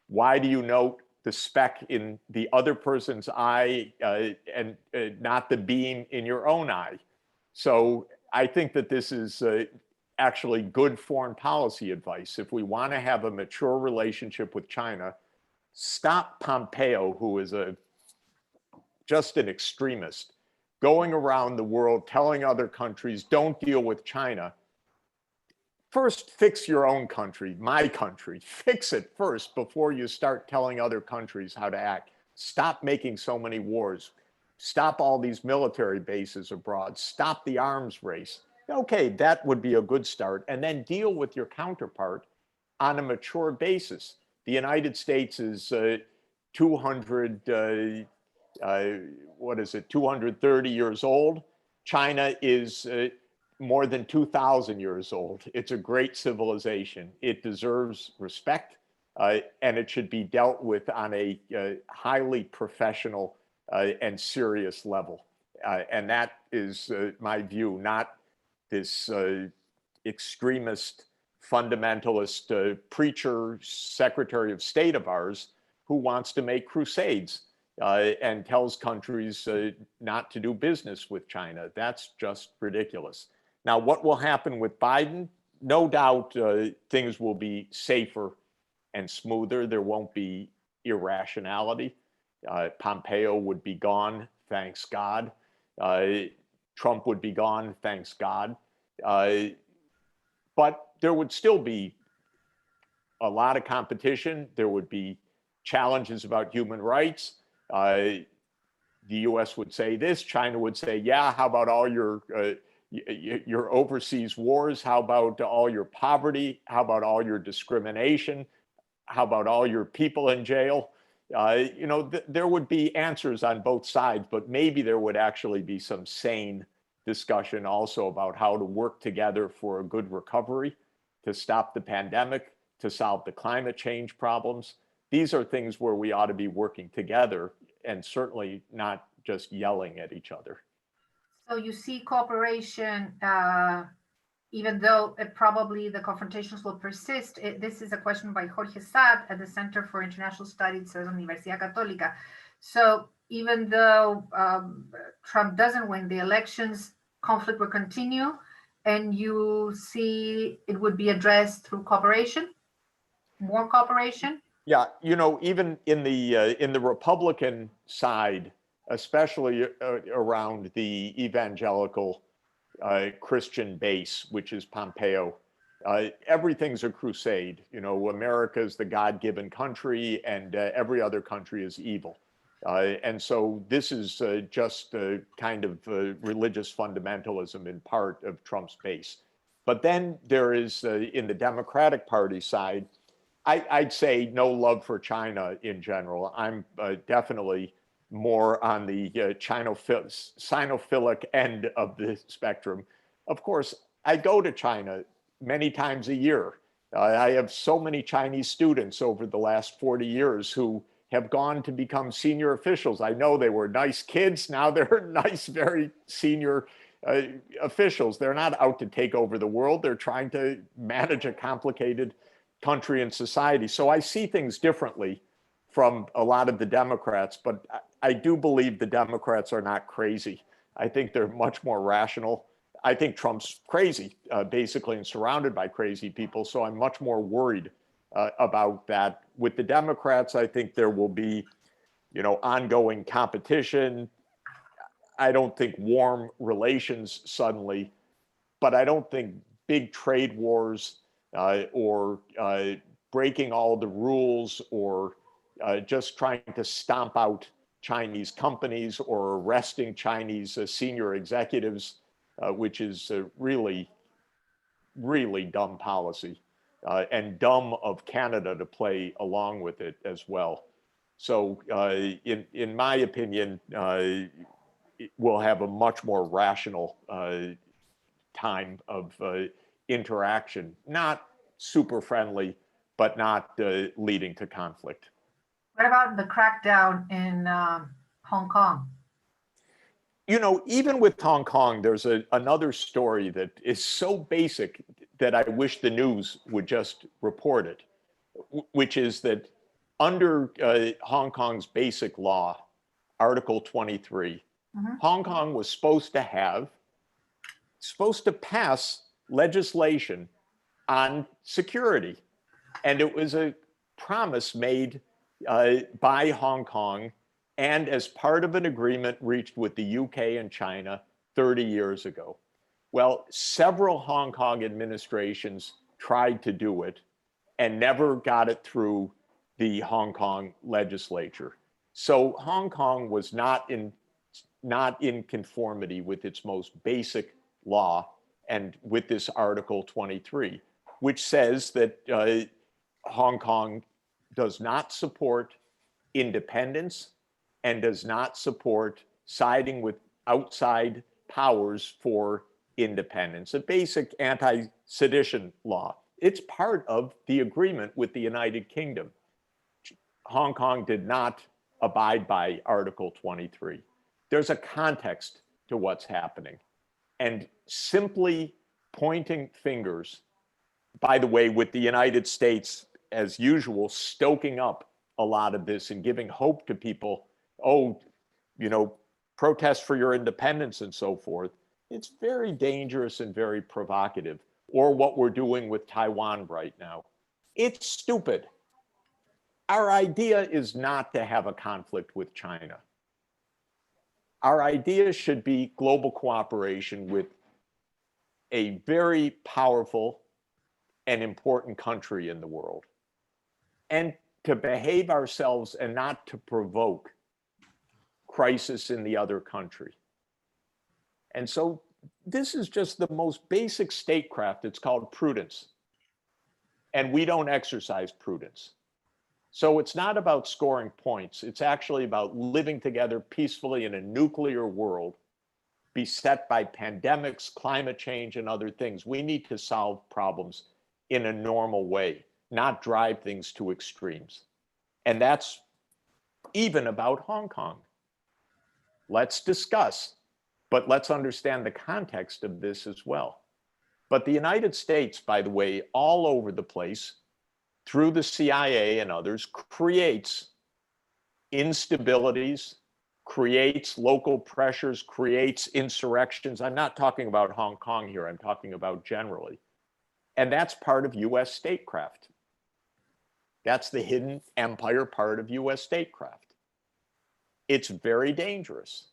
Why do you note the speck in the other person's eye and not the beam in your own eye? So I think that this is actually good foreign policy advice. If we want to have a mature relationship with China, stop Pompeo, who is just an extremist, going around the world telling other countries, don't deal with China. first fix your own country, my country. Fix it first before you start telling other countries how to act. Stop making so many wars. Stop all these military bases abroad. Stop the arms race. Okay, that would be a good start. And then deal with your counterpart on a mature basis. The United States is 230 years old. China is more than 2,000 years old. It's a great civilization. It deserves respect, and it should be dealt with on a highly professional and serious level. And that is my view, not this extremist, fundamentalist preacher, Secretary of State of ours who wants to make crusades and tells countries not to do business with China. That's just ridiculous. Now, what will happen with Biden? No doubt things will be safer and smoother. There won't be irrationality. Pompeo would be gone, thanks God. Trump would be gone, thanks God. But there would still be a lot of competition. There would be challenges about human rights. The US would say this, China would say, yeah, how about all your overseas wars? How about all your poverty? How about all your discrimination? How about all your people in jail? There would be answers on both sides, but maybe there would actually be some sane discussion also about how to work together for a good recovery, to stop the pandemic, to solve the climate change problems. These are things where we ought to be working together and certainly not just yelling at each other. So you see cooperation, even though probably the confrontations will persist. This is a question by Jorge Sad at the Center for International Studies at Universidad Católica. So even though Trump doesn't win the elections, conflict will continue, and you see it would be addressed through cooperation, more cooperation? Yeah, even in the Republican side, especially around the evangelical Christian base, which is Pompeo, everything's a crusade. America is the God-given country, and every other country is evil. And so this is just kind of religious fundamentalism in part of Trump's base. But then there is, in the Democratic Party side, I'd say no love for China in general. I'm definitely more on the Sinophilic end of the spectrum. Of course, I go to China many times a year. I have so many Chinese students over the last 40 years who have gone to become senior officials. I know they were nice kids. Now they're nice, very senior officials. They're not out to take over the world. They're trying to manage a complicated country and society. So I see things differently from a lot of the Democrats, but I do believe the Democrats are not crazy. I think they're much more rational. I think Trump's crazy, basically, and surrounded by crazy people. So I'm much more worried about that. With the Democrats, I think there will be, ongoing competition. I don't think warm relations suddenly, but I don't think big trade wars or breaking all the rules or just trying to stomp out Chinese companies or arresting Chinese senior executives, which is really, really dumb policy. And dumb of Canada to play along with it as well. So in my opinion, we'll have a much more rational time of interaction, not super friendly, but not leading to conflict. What about the crackdown in Hong Kong? Even with Hong Kong, there's another story that is so basic that I wish the news would just report it, which is that under Hong Kong's basic law, Article 23, Hong Kong was supposed to pass legislation on security. And it was a promise made by Hong Kong and as part of an agreement reached with the UK and China 30 years ago. Well, several Hong Kong administrations tried to do it and never got it through the Hong Kong legislature. So Hong Kong was not in conformity with its most basic law and with this Article 23, which says that Hong Kong does not support independence and does not support siding with outside powers for independence, a basic anti-sedition law. It's part of the agreement with the United Kingdom. Hong Kong did not abide by Article 23. There's a context to what's happening. And simply pointing fingers, by the way, with the United States, as usual, stoking up a lot of this and giving hope to people, oh, you know, protest for your independence and so forth, it's very dangerous and very provocative. Or what we're doing with Taiwan right now. It's stupid. Our idea is not to have a conflict with China. Our idea should be global cooperation with a very powerful and important country in the world, and to behave ourselves and not to provoke crisis in the other country. And so this is just the most basic statecraft. It's called prudence. And we don't exercise prudence. So it's not about scoring points. It's actually about living together peacefully in a nuclear world beset by pandemics, climate change, and other things. We need to solve problems in a normal way, not drive things to extremes. And that's even about Hong Kong. Let's discuss, but let's understand the context of this as well. But the United States, by the way, all over the place, through the CIA and others, creates instabilities, creates local pressures, creates insurrections. I'm not talking about Hong Kong here, I'm talking about generally. And that's part of US statecraft. That's the hidden empire part of US statecraft. It's very dangerous.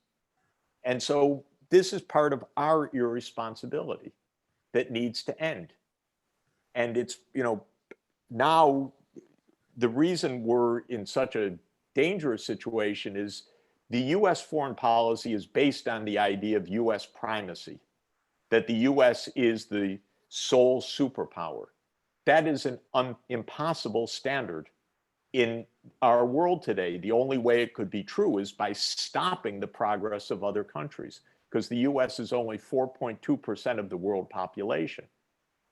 And so this is part of our irresponsibility that needs to end. And it's, you know, now the reason we're in such a dangerous situation is the US foreign policy is based on the idea of US primacy, that the US is the sole superpower. That is an impossible standard in our world today. The only way it could be true is by stopping the progress of other countries, because the US is only 4.2% of the world population.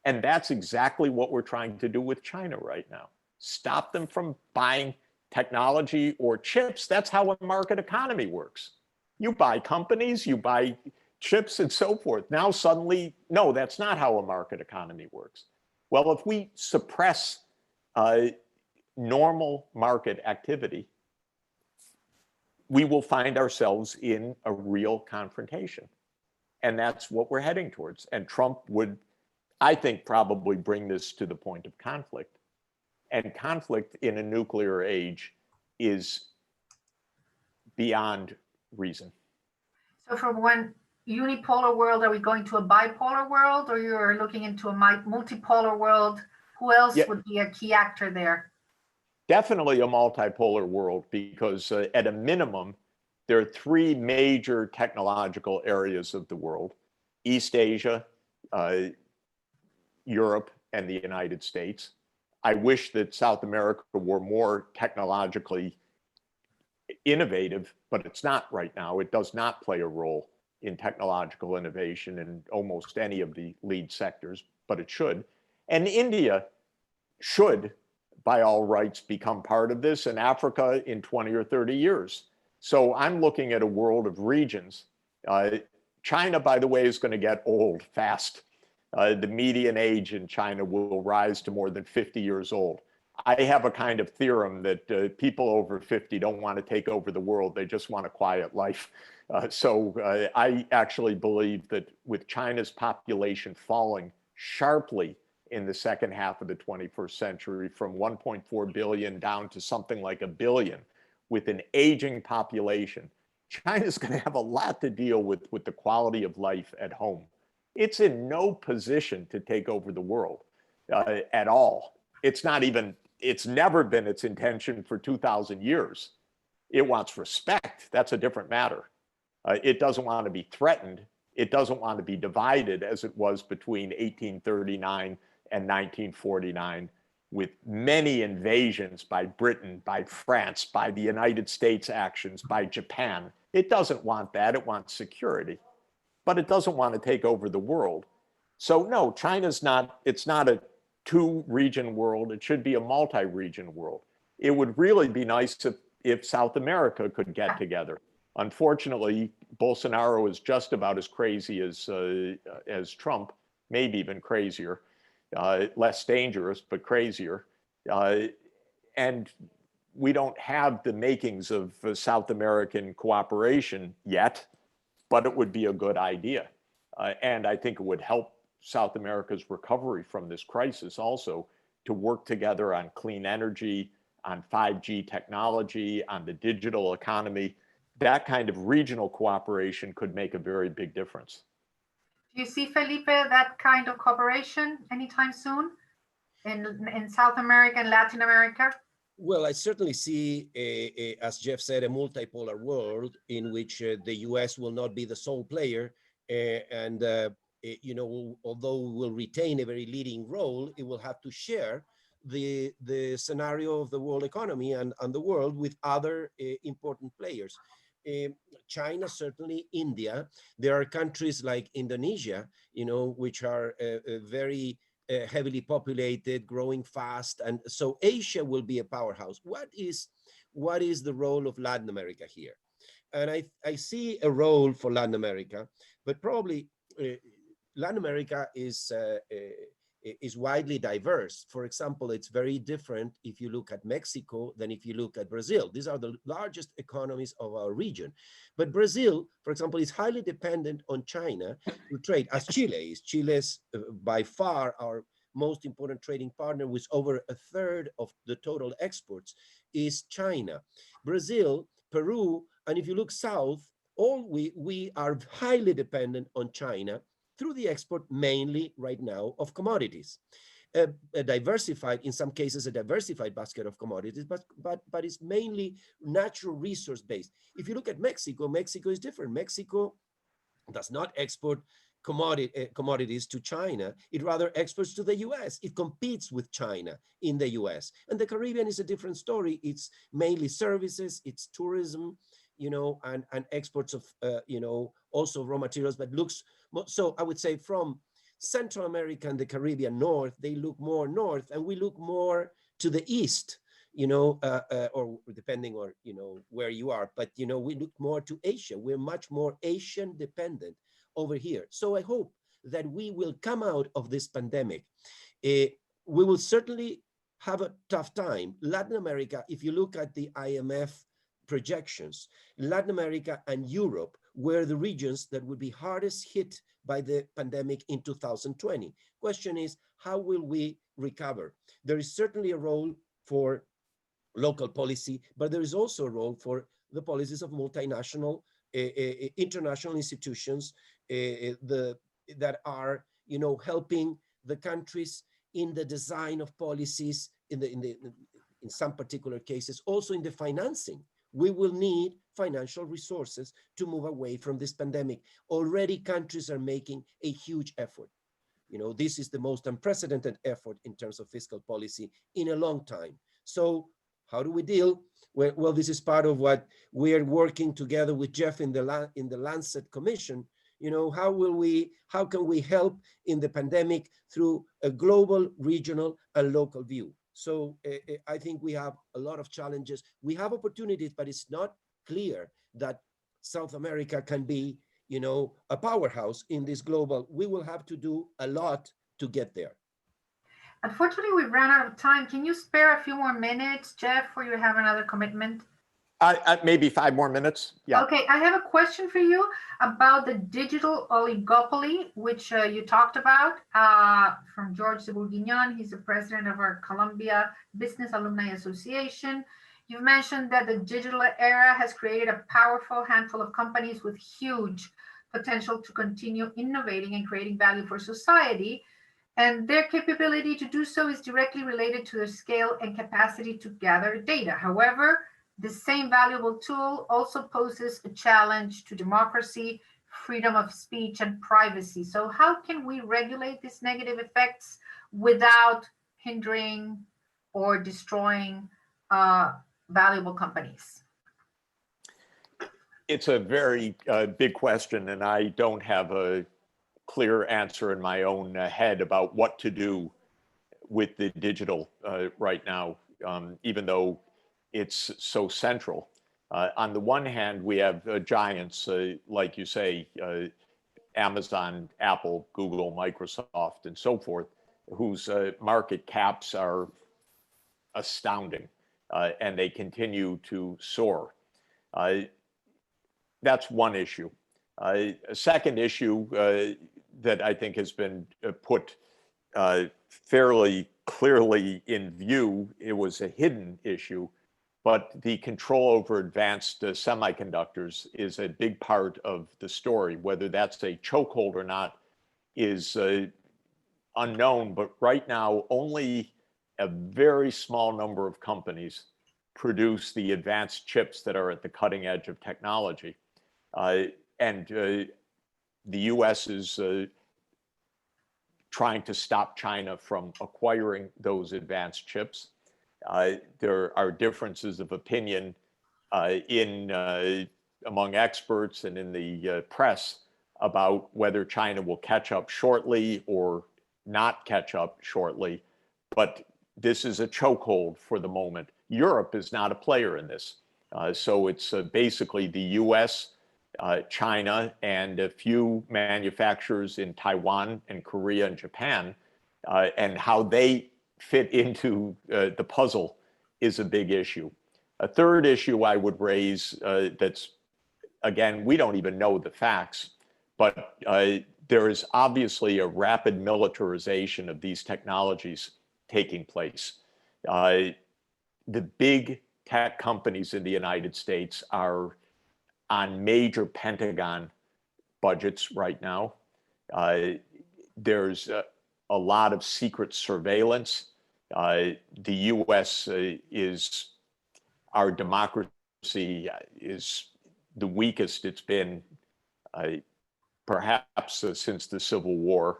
And that's exactly what we're trying to do with China right now. Stop them from buying technology or chips. That's how a market economy works. You buy companies, you buy chips and so forth. Now suddenly, no, that's not how a market economy works. Well, if we suppress normal market activity, we will find ourselves in a real confrontation. And that's what we're heading towards. And Trump would, I think, probably bring this to the point of conflict. And conflict in a nuclear age is beyond reason. So from one unipolar world, are we going to a bipolar world, or you're looking into a multipolar world? Who else would be a key actor there? Definitely a multipolar world, because at a minimum, there are three major technological areas of the world: East Asia, Europe, and the United States. I wish that South America were more technologically innovative, but it's not right now. It does not play a role in technological innovation in almost any of the lead sectors, but it should. And India should, by all rights, become part of this, and Africa in 20 or 30 years. So I'm looking at a world of regions. China, by the way, is going to get old fast. The median age in China will rise to more than 50 years old. I have a kind of theorem that people over 50 don't want to take over the world. They just want a quiet life. So I actually believe that with China's population falling sharply in the second half of the 21st century, from 1.4 billion down to something like 1 billion, with an aging population, China's going to have a lot to deal with the quality of life at home. It's in no position to take over the world. at all. It's never been its intention for 2,000 years. It wants respect. That's a different matter. It doesn't want to be threatened. It doesn't want to be divided as it was between 1839 and 1949, with many invasions by Britain, by France, by the United States actions, by Japan. It doesn't want that. It wants security, but it doesn't want to take over the world. So no, it's not a two-region world. It should be a multi-region world. It would really be nice if South America could get together. Unfortunately, Bolsonaro is just about as crazy as Trump, maybe even crazier, less dangerous, but crazier. And we don't have the makings of South American cooperation yet, but it would be a good idea. And I think it would help South America's recovery from this crisis also to work together on clean energy, on 5G technology, on the digital economy. That kind of regional cooperation could make a very big difference. Do you see, Felipe, that kind of cooperation anytime soon in South America and Latin America? Well, I certainly see, as Jeff said, a multipolar world in which the US will not be the sole player. Although we will retain a very leading role, it will have to share the scenario of the world economy and the world with other important players. China, certainly India. There are countries like Indonesia, which are very heavily populated, growing fast, and so Asia will be a powerhouse. What is the role of Latin America here? And I see a role for Latin America, but probably Latin America is widely diverse. For example, it's very different if you look at Mexico than if you look at Brazil. These are the largest economies of our region. But Brazil, for example, is highly dependent on China to trade, as Chile is. Chile's by far our most important trading partner, with over a third of the total exports, is China. Brazil, Peru, and if you look south, we are highly dependent on China through the export mainly right now of commodities. A diversified, in some cases, a diversified basket of commodities, but it's mainly natural resource based. If you look at Mexico, Mexico is different. Mexico does not export commodities to China. It rather exports to the US. It competes with China in the US. And the Caribbean is a different story. It's mainly services, it's tourism, and exports of, also raw materials, but so I would say from Central America and the Caribbean north, they look more north, and we look more to the east, or depending on, where you are, but, we look more to Asia. We're much more Asian dependent over here. So I hope that we will come out of this pandemic. We will certainly have a tough time. Latin America, if you look at the IMF projections, Latin America and Europe were the regions that would be hardest hit by the pandemic in 2020. Question is, how will we recover? There is certainly a role for local policy, but there is also a role for the policies of multinational, international institutions that are, helping the countries in the design of policies, in some particular cases, also in the financing. We will need financial resources to move away from this pandemic. Already countries are making a huge effort. This is the most unprecedented effort in terms of fiscal policy in a long time. So how do we deal? Well, this is part of what we are working together with Jeff in the Lancet Commission. How can we help in the pandemic through a global, regional, and local view? So I think we have a lot of challenges. We have opportunities, but it's not clear that South America can be, a powerhouse in this global. We will have to do a lot to get there. Unfortunately, we've run out of time. Can you spare a few more minutes, Jeff, or you have another commitment? Maybe 5 more minutes. Yeah. Okay, I have a question for you about the digital oligopoly, which you talked about, from George de Bourguignon. He's the president of our Columbia Business Alumni Association. You mentioned that the digital era has created a powerful handful of companies with huge potential to continue innovating and creating value for society. And their capability to do so is directly related to their scale and capacity to gather data. However, the same valuable tool also poses a challenge to democracy, freedom of speech, and privacy. So how can we regulate these negative effects without hindering or destroying valuable companies? It's a very big question, and I don't have a clear answer in my own head about what to do with the digital right now, even though it's so central. On the one hand, we have giants, like you say, Amazon, Apple, Google, Microsoft, and so forth, whose market caps are astounding, and they continue to soar. That's one issue. A second issue that I think has been put fairly clearly in view, it was a hidden issue, but the control over advanced semiconductors is a big part of the story. Whether that's a chokehold or not is unknown, but right now only a very small number of companies produce the advanced chips that are at the cutting edge of technology. And the US is trying to stop China from acquiring those advanced chips. There are differences of opinion among experts and in the press about whether China will catch up shortly or not catch up shortly. But this is a chokehold for the moment. Europe is not a player in this. So it's basically the US, China, and a few manufacturers in Taiwan and Korea and Japan, and how they fit into the puzzle is a big issue. A third issue I would raise that's, again, we don't even know the facts, but there is obviously a rapid militarization of these technologies taking place. The big tech companies in the United States are on major Pentagon budgets right now. There's a lot of secret surveillance. The US our democracy is the weakest it's been perhaps since the Civil War.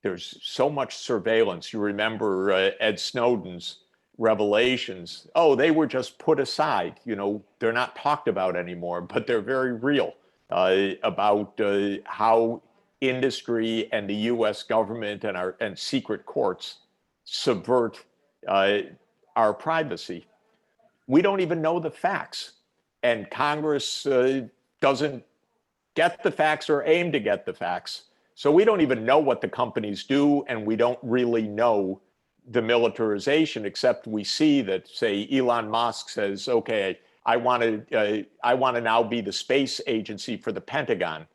There's so much surveillance. You remember Ed Snowden's revelations. Oh, they were just put aside. You know, they're not talked about anymore, but they're very real about how industry and the U.S. government and secret courts subvert our privacy. We don't even know the facts, and Congress doesn't get the facts or aim to get the facts. So we don't even know what the companies do, and we don't really know the militarization, except we see that, say, Elon Musk says, okay, I want to now be the space agency for the Pentagon,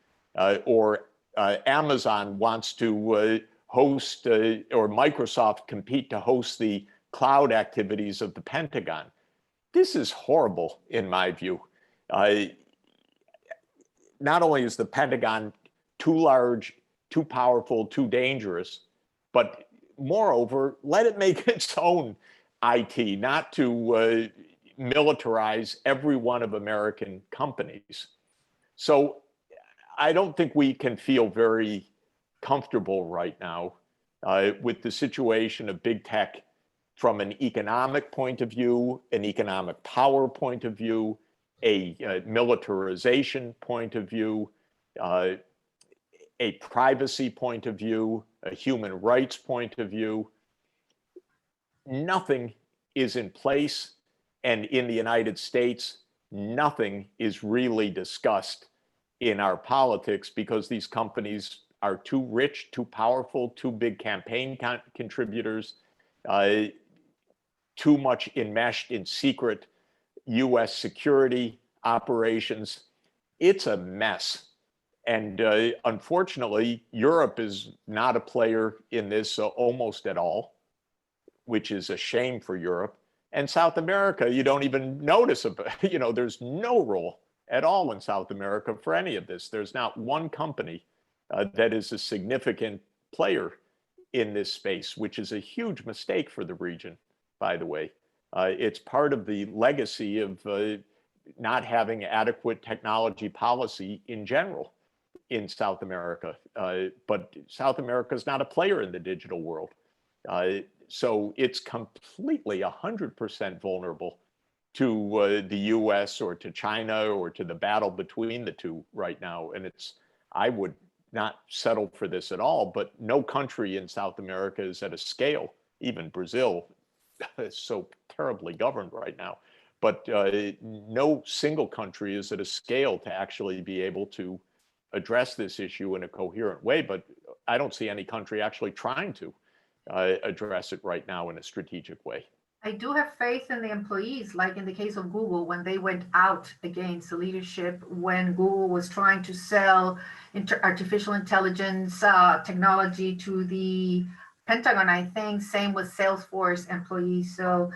or Amazon wants to host, or Microsoft compete to host the cloud activities of the Pentagon. This is horrible, in my view. Not only is the Pentagon too large, too powerful, too dangerous, but moreover, let it make its own IT, not to militarize every one of American companies. So I don't think we can feel very comfortable right now with the situation of big tech from an economic point of view, an economic power point of view, a militarization point of view, a privacy point of view, a human rights point of view. Nothing is in place. And in the United States, nothing is really discussed in our politics because these companies are too rich, too powerful, too big campaign contributors, too much enmeshed in secret US security operations. It's a mess. And unfortunately, Europe is not a player in this almost at all, which is a shame for Europe. And South America, you don't even notice, there's no role at all in South America for any of this. There's not one company that is a significant player in this space, which is a huge mistake for the region, by the way. It's part of the legacy of not having adequate technology policy in general in South America. But South America is not a player in the digital world. So it's completely 100% vulnerable to the US or to China or to the battle between the two right now. And I would not settle for this at all, but no country in South America is at a scale, even Brazil is so terribly governed right now, but no single country is at a scale to actually be able to address this issue in a coherent way. But I don't see any country actually trying to address it right now in a strategic way. I do have faith in the employees, like in the case of Google, when they went out against the leadership, when Google was trying to sell artificial intelligence technology to the Pentagon, I think, same with Salesforce employees. So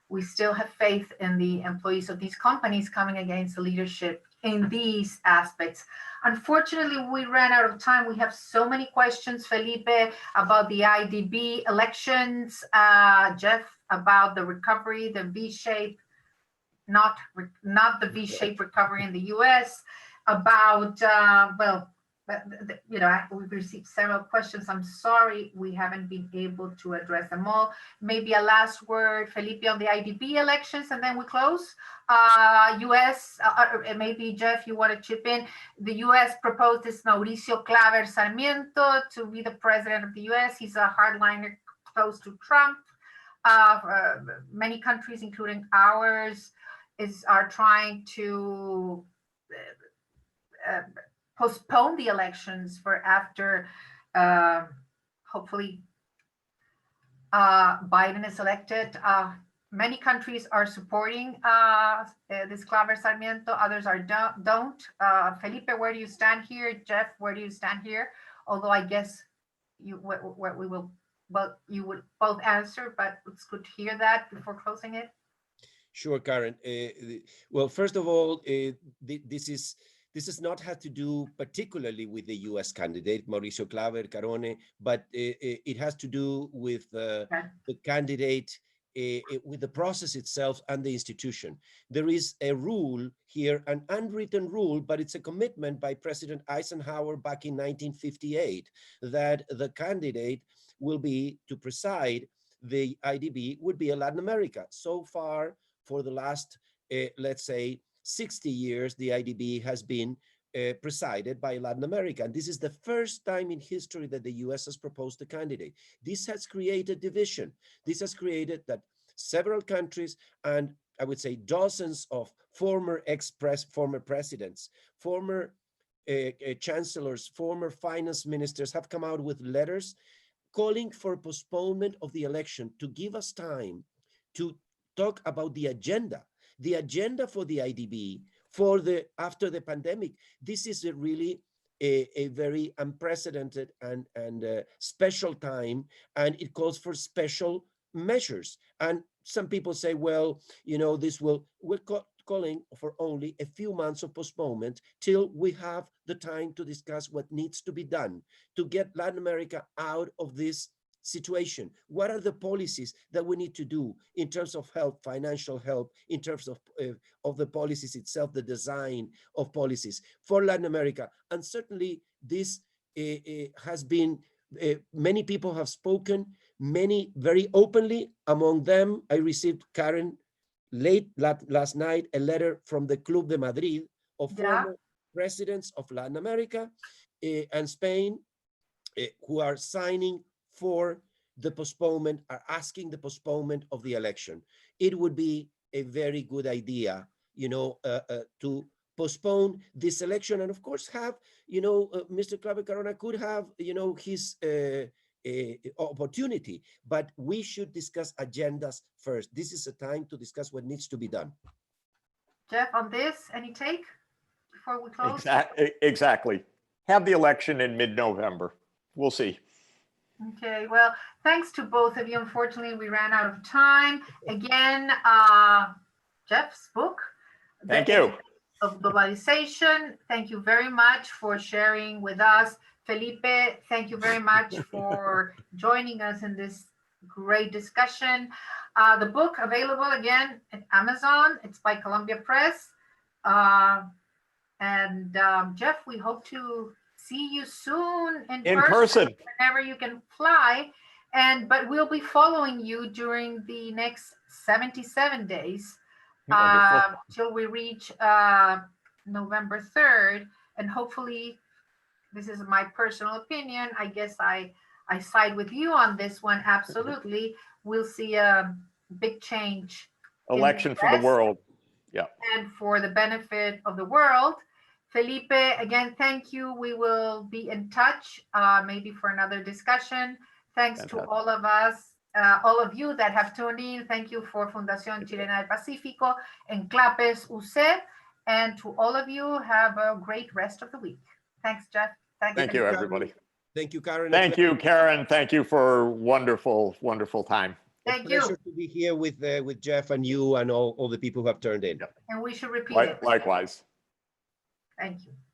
we still have faith in the employees of these companies coming against the leadership in these aspects. Unfortunately, we ran out of time. We have so many questions, Felipe, about the IDB elections, Jeff, about the recovery, the V-shape, not the V-shaped recovery in the US, about, we've received several questions. I'm sorry we haven't been able to address them all. Maybe a last word, Felipe, on the IDB elections, and then we close. US, maybe Jeff, you want to chip in. The US proposed this Mauricio Claver Sarmiento to be the president of the US. He's a hardliner close to Trump. Many countries, including ours, are trying to postpone the elections for after, hopefully, Biden is elected. Many countries are supporting this Claver Sarmiento, others don't. Felipe, where do you stand here? Jeff, where do you stand here? Although I guess you would both answer, but it's good to hear that before closing it. Sure, Karen. Well, first of all, this has not had to do particularly with the U.S. candidate, Mauricio Claver Carone, but it has to do with the candidate, with the process itself and the institution. There is a rule here, an unwritten rule, but it's a commitment by President Eisenhower back in 1958 that the candidate will be to preside the IDB would be a Latin America. So far, for the last, let's say, 60 years, the IDB has been presided by Latin America. And this is the first time in history that the US has proposed a candidate. This has created division. This has created that several countries, and I would say dozens of former presidents, former chancellors, former finance ministers have come out with letters calling for postponement of the election to give us time to talk about the agenda for the IDB after the pandemic. This is really a very unprecedented and special time, and it calls for special measures. And some people say, well, we're calling for only a few months of postponement till we have the time to discuss what needs to be done to get Latin America out of this situation. What are the policies that we need to do in terms of help, financial help, in terms of the policies itself, the design of policies for Latin America? And certainly this has been, many people have spoken, many very openly. Among them, I received, Karen, late last night, a letter from the Club de Madrid of former presidents of Latin America and Spain who are signing for the postponement, are asking the postponement of the election. It would be a very good idea, to postpone this election, and of course have, Mr. Claver Carone could have, his opportunity, but we should discuss agendas first. This is a time to discuss what needs to be done. Jeff, on this, any take before we close? Exactly. Have the election in mid-November. We'll see. Okay, well, thanks to both of you. Unfortunately, we ran out of time. Again, Jeff's book, Thank you. Of Globalization. Thank you very much for sharing with us Felipe, thank you very much for joining us in this great discussion. The book available again at Amazon. It's by Columbia Press. Jeff, we hope to see you soon in person whenever you can fly. But we'll be following you during the next 77 days till we reach November 3rd. And hopefully, this is my personal opinion, I guess I side with you on this one. Absolutely. We'll see a big change. Election for the world. Yeah. And for the benefit of the world. Felipe, again, thank you. We will be in touch, maybe for another discussion. Thanks to all of us, all of you that have tuned in. Thank you for Fundación Chilena del Pacífico and Clapes UC. And to all of you, have a great rest of the week. Thanks, Jeff. Thank you, everybody. Thank you, Karen. Thank you, Karen. Thank you for wonderful, wonderful time. Thank you. Pleasure to be here with Jeff and you and all the people who have turned in. And we should repeat it. Likewise. Thank you.